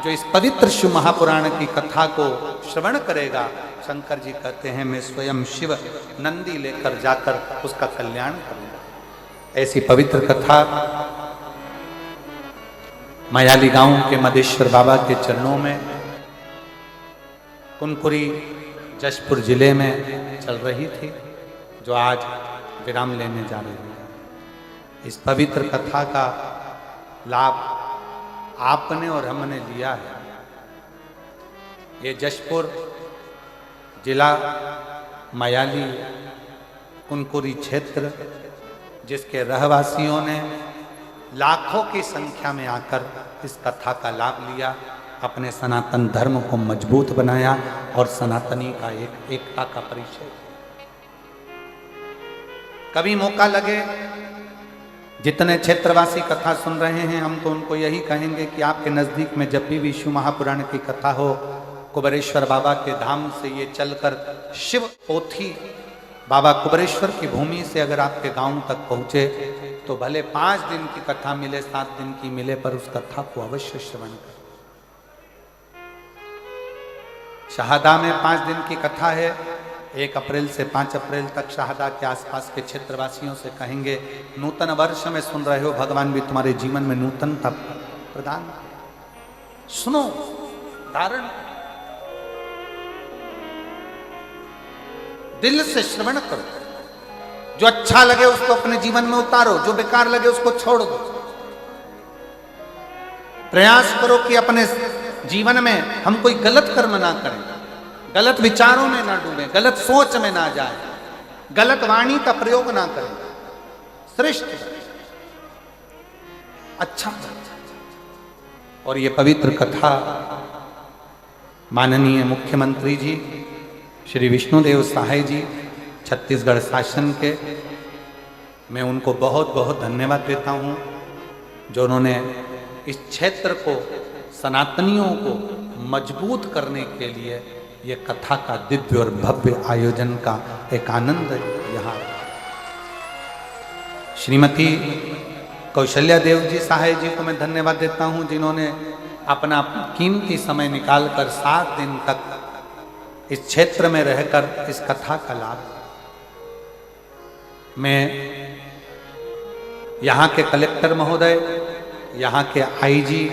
[SPEAKER 1] जो इस पवित्र शिव महापुराण की कथा को श्रवण करेगा, शंकर जी कहते हैं मैं स्वयं शिव नंदी लेकर जाकर उसका कल्याण करूंगा। ऐसी पवित्र कथा मायाली गांव के मदेश्वर बाबा के चरणों में कुनकुरी जशपुर जिले में चल रही थी, जो आज विराम लेने जा रही है। इस पवित्र कथा का लाभ आपने और हमने लिया है। ये जशपुर जिला मायाली कुनकुरी क्षेत्र, जिसके रहवासियों ने लाखों की संख्या में आकर इस कथा का लाभ लिया, अपने सनातन धर्म को मजबूत बनाया और सनातनी का एकता का परिचय। कभी मौका लगे, जितने क्षेत्रवासी कथा सुन रहे हैं, हम तो उनको यही कहेंगे कि आपके नज़दीक में जब भी विष्णु महापुराण की कथा हो, कुबेरेश्वर बाबा के धाम से ये चलकर शिव पोथी बाबा कुबेरेश्वर की भूमि से अगर आपके गांव तक पहुंचे तो भले 5 दिन की कथा मिले, 7 दिन की मिले, पर उस कथा को अवश्य श्रवण करें। शहादा में 5 दिन की कथा है। 1 अप्रैल से 5 अप्रैल तक शहादा के आसपास के क्षेत्रवासियों से कहेंगे, नूतन वर्ष में सुन रहे हो, भगवान भी तुम्हारे जीवन में नूतनता प्रदान। सुनो, धारण, दिल से श्रवण करो। जो अच्छा लगे उसको अपने जीवन में उतारो, जो बेकार लगे उसको छोड़ दो। प्रयास करो कि अपने जीवन में हम कोई गलत कर्म ना करें, गलत विचारों में ना डूबें, गलत सोच में ना जाए, गलत वाणी का प्रयोग ना करें। श्रेष्ठ अच्छा। और ये पवित्र कथा माननीय मुख्यमंत्री जी श्री विष्णुदेव सहाय जी छत्तीसगढ़ शासन के, मैं उनको बहुत बहुत धन्यवाद देता हूँ, जो उन्होंने इस क्षेत्र को, सनातनियों को मजबूत करने के लिए ये कथा का दिव्य और भव्य आयोजन का एक आनंद यहाँ। श्रीमती कौशल्या देव जी सहाय जी को मैं धन्यवाद देता हूँ, जिन्होंने अपना कीमती समय निकालकर 7 दिन तक इस क्षेत्र में रहकर इस कथा का लाभ। मैं यहाँ के कलेक्टर महोदय, यहाँ के आईजी,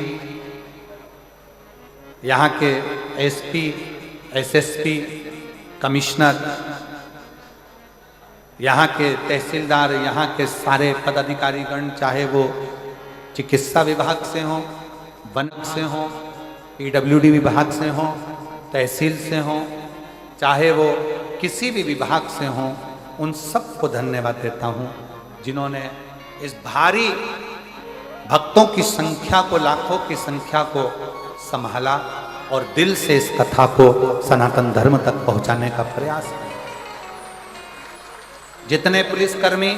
[SPEAKER 1] यहाँ के एसपी, एसएसपी, कमिश्नर, यहाँ के तहसीलदार, यहाँ के सारे पदाधिकारीगण, चाहे वो चिकित्सा विभाग से हों, वन से हों, पीडब्ल्यूडी विभाग से हों, तहसील से हों, चाहे वो किसी भी विभाग से हों, उन सबको धन्यवाद देता हूँ, जिन्होंने इस भारी भक्तों की संख्या को, लाखों की संख्या को संभाला और दिल से इस कथा को सनातन धर्म तक पहुंचाने का प्रयास किया। जितने पुलिसकर्मी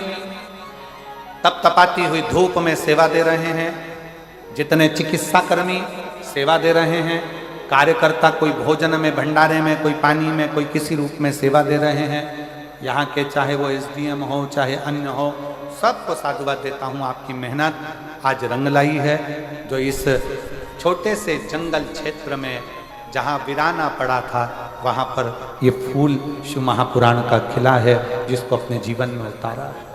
[SPEAKER 1] तप तपाती हुई धूप में सेवा दे रहे हैं, जितने चिकित्सा कर्मी सेवा दे रहे हैं, कार्यकर्ता कोई भोजन में, भंडारे में, कोई पानी में, कोई किसी रूप में सेवा दे रहे हैं, यहाँ के चाहे वो एसडीएम हो, चाहे अन्य हो, सबको साधुवाद देता हूँ। आपकी मेहनत आज रंग लाई है, जो इस छोटे से जंगल क्षेत्र में जहाँ वीराना पड़ा था, वहाँ पर ये फूल शिव महापुराण का खिला है, जिसको अपने जीवन में उतारा है।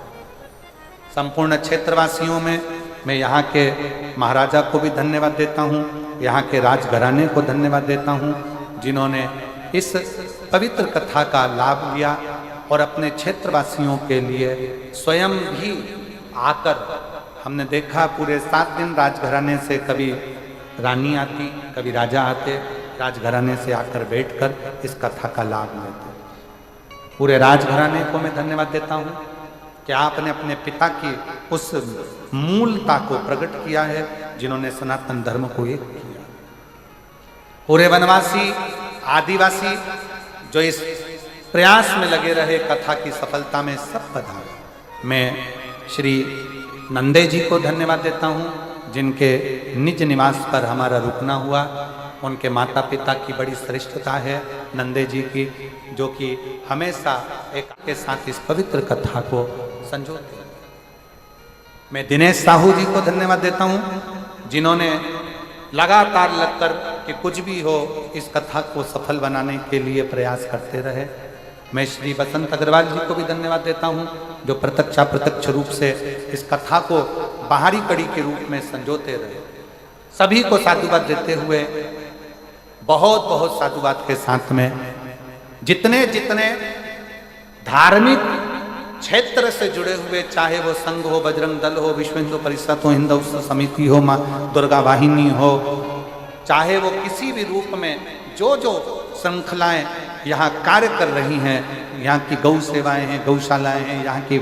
[SPEAKER 1] संपूर्ण क्षेत्रवासियों में मैं यहाँ के महाराजा को भी धन्यवाद देता हूँ, यहाँ के राजघराने को धन्यवाद देता हूँ, जिन्होंने इस पवित्र कथा का लाभ लिया और अपने क्षेत्रवासियों के लिए स्वयं भी आकर, हमने देखा पूरे 7 दिन राजघराने से कभी रानी आती, कभी राजा आते, राजघराने से आकर बैठकर इस कथा का लाभ लेते। पूरे राजघराने को मैं धन्यवाद देता हूँ कि आपने अपने पिता की उस मूलता को प्रकट किया है, जिन्होंने सनातन धर्म को एक किया। पूरे वनवासी, आदिवासी जो इस प्रयास में लगे रहे कथा की सफलता में, सब पधारे। मैं श्री नंदे जी को धन्यवाद देता हूँ, जिनके निज निवास पर हमारा रुकना हुआ। उनके माता पिता की बड़ी श्रेष्ठता है नंदे जी की, जो कि हमेशा एक के साथ इस पवित्र कथा को संजोते हैं। मैं दिनेश साहू जी को धन्यवाद देता हूँ, जिन्होंने लगातार लगकर कि कुछ भी हो इस कथा को सफल बनाने के लिए प्रयास करते रहे। मैं श्री बसंत अग्रवाल जी को भी धन्यवाद देता हूँ, जो प्रत्यक्ष रूप से इस कथा को बाहरी कड़ी के रूप में संजोते रहे। सभी को साधुवाद देते हुए, बहुत बहुत साधुवाद के साथ में जितने जितने धार्मिक क्षेत्र से जुड़े हुए, चाहे वो संघ हो, बजरंग दल हो, विश्व हिंदू परिषद हो, हिंदू समिति हो, माँ दुर्गा वाहिनी हो, चाहे वो किसी भी रूप में जो जो श्रृंखलाएं यहाँ कार्य कर रही हैं, यहाँ की गौ सेवाएं हैं, गौशालाएं हैं, यहाँ की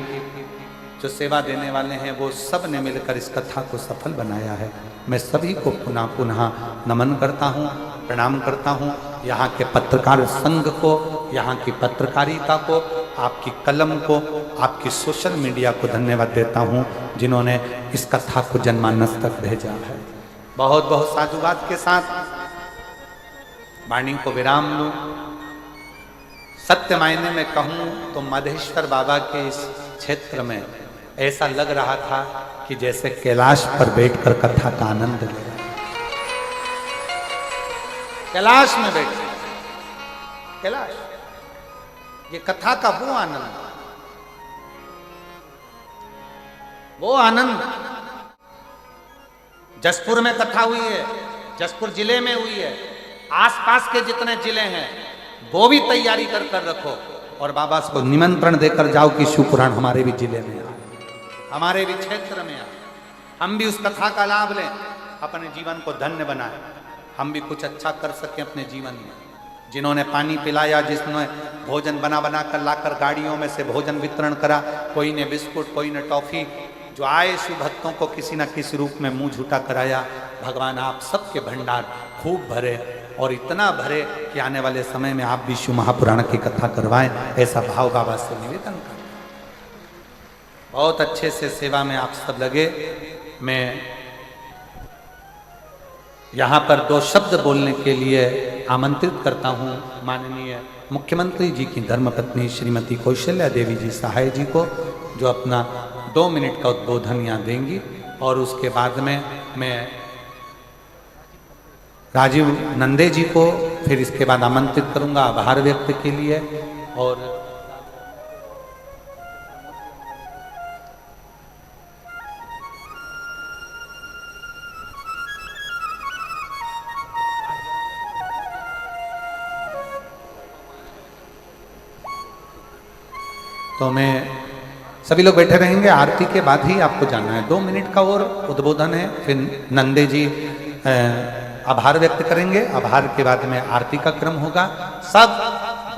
[SPEAKER 1] जो सेवा देने वाले हैं, वो सब ने मिलकर इस कथा को सफल बनाया है। मैं सभी को पुनः पुनः नमन करता हूँ, प्रणाम करता हूँ। यहाँ के पत्रकार संघ को, यहाँ की पत्रकारिता को, आपकी कलम को, आपकी सोशल मीडिया को धन्यवाद देता हूँ, जिन्होंने इस कथा को जनमानस तक भेजा है। बहुत बहुत साधुवाद के साथ वाणी को विराम लूँ। सत्य मायने में कहूँ तो मधेश्वर बाबा के इस क्षेत्र में ऐसा लग रहा था कि जैसे कैलाश पर बैठकर कथा का आनंद ले रहा है। कैलाश में बैठ, कैलाश, ये कथा का वो आनंद, वो आनंद। जसपुर में कथा हुई है, जसपुर जिले में हुई है, आसपास के जितने जिले हैं वो भी तैयारी कर कर रखो और बाबा को निमंत्रण देकर जाओ कि शिव पुराण हमारे भी जिले में आए, हमारे भी क्षेत्र में आए। हम भी उस कथा का लाभ लें, अपने जीवन को धन्य बनाएं, हम भी कुछ अच्छा कर सकें अपने जीवन में। जिन्होंने पानी पिलाया, जिसने भोजन बना बना कर लाकर गाड़ियों में से भोजन वितरण करा, कोई ने बिस्कुट, कोई ने टॉफी, जो आए शिव भक्तों को किसी न किसी रूप में मुंह झूठा कराया। भगवान आप सबके भंडार खूब भरे और इतना भरे कि आने वाले समय में आप भी शिव महापुराण की कथा करवाएं, ऐसा भाव बाबा से निवेदन कर। बहुत अच्छे से सेवा में आप सब लगे। मैं यहाँ पर 2 शब्द बोलने के लिए आमंत्रित करता हूँ माननीय मुख्यमंत्री जी की धर्मपत्नी श्रीमती कौशल्या देवी जी सहाय जी को, जो अपना 2 मिनट का उद्बोधन यहाँ देंगी। और उसके बाद में मैं राजीव नंदे जी को फिर इसके बाद आमंत्रित करूंगा आभार व्यक्त के लिए। और तो मैं, सभी लोग बैठे रहेंगे। आरती के बाद ही आपको जाना है, 2 मिनट का और उद्बोधन है, फिर नंदे जी आभार व्यक्त करेंगे। आभार के बाद में आरती का क्रम होगा। सब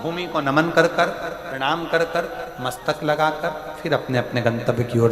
[SPEAKER 1] भूमि को नमन कर कर, प्रणाम कर कर, मस्तक लगाकर फिर अपने अपने गंतव्य की ओर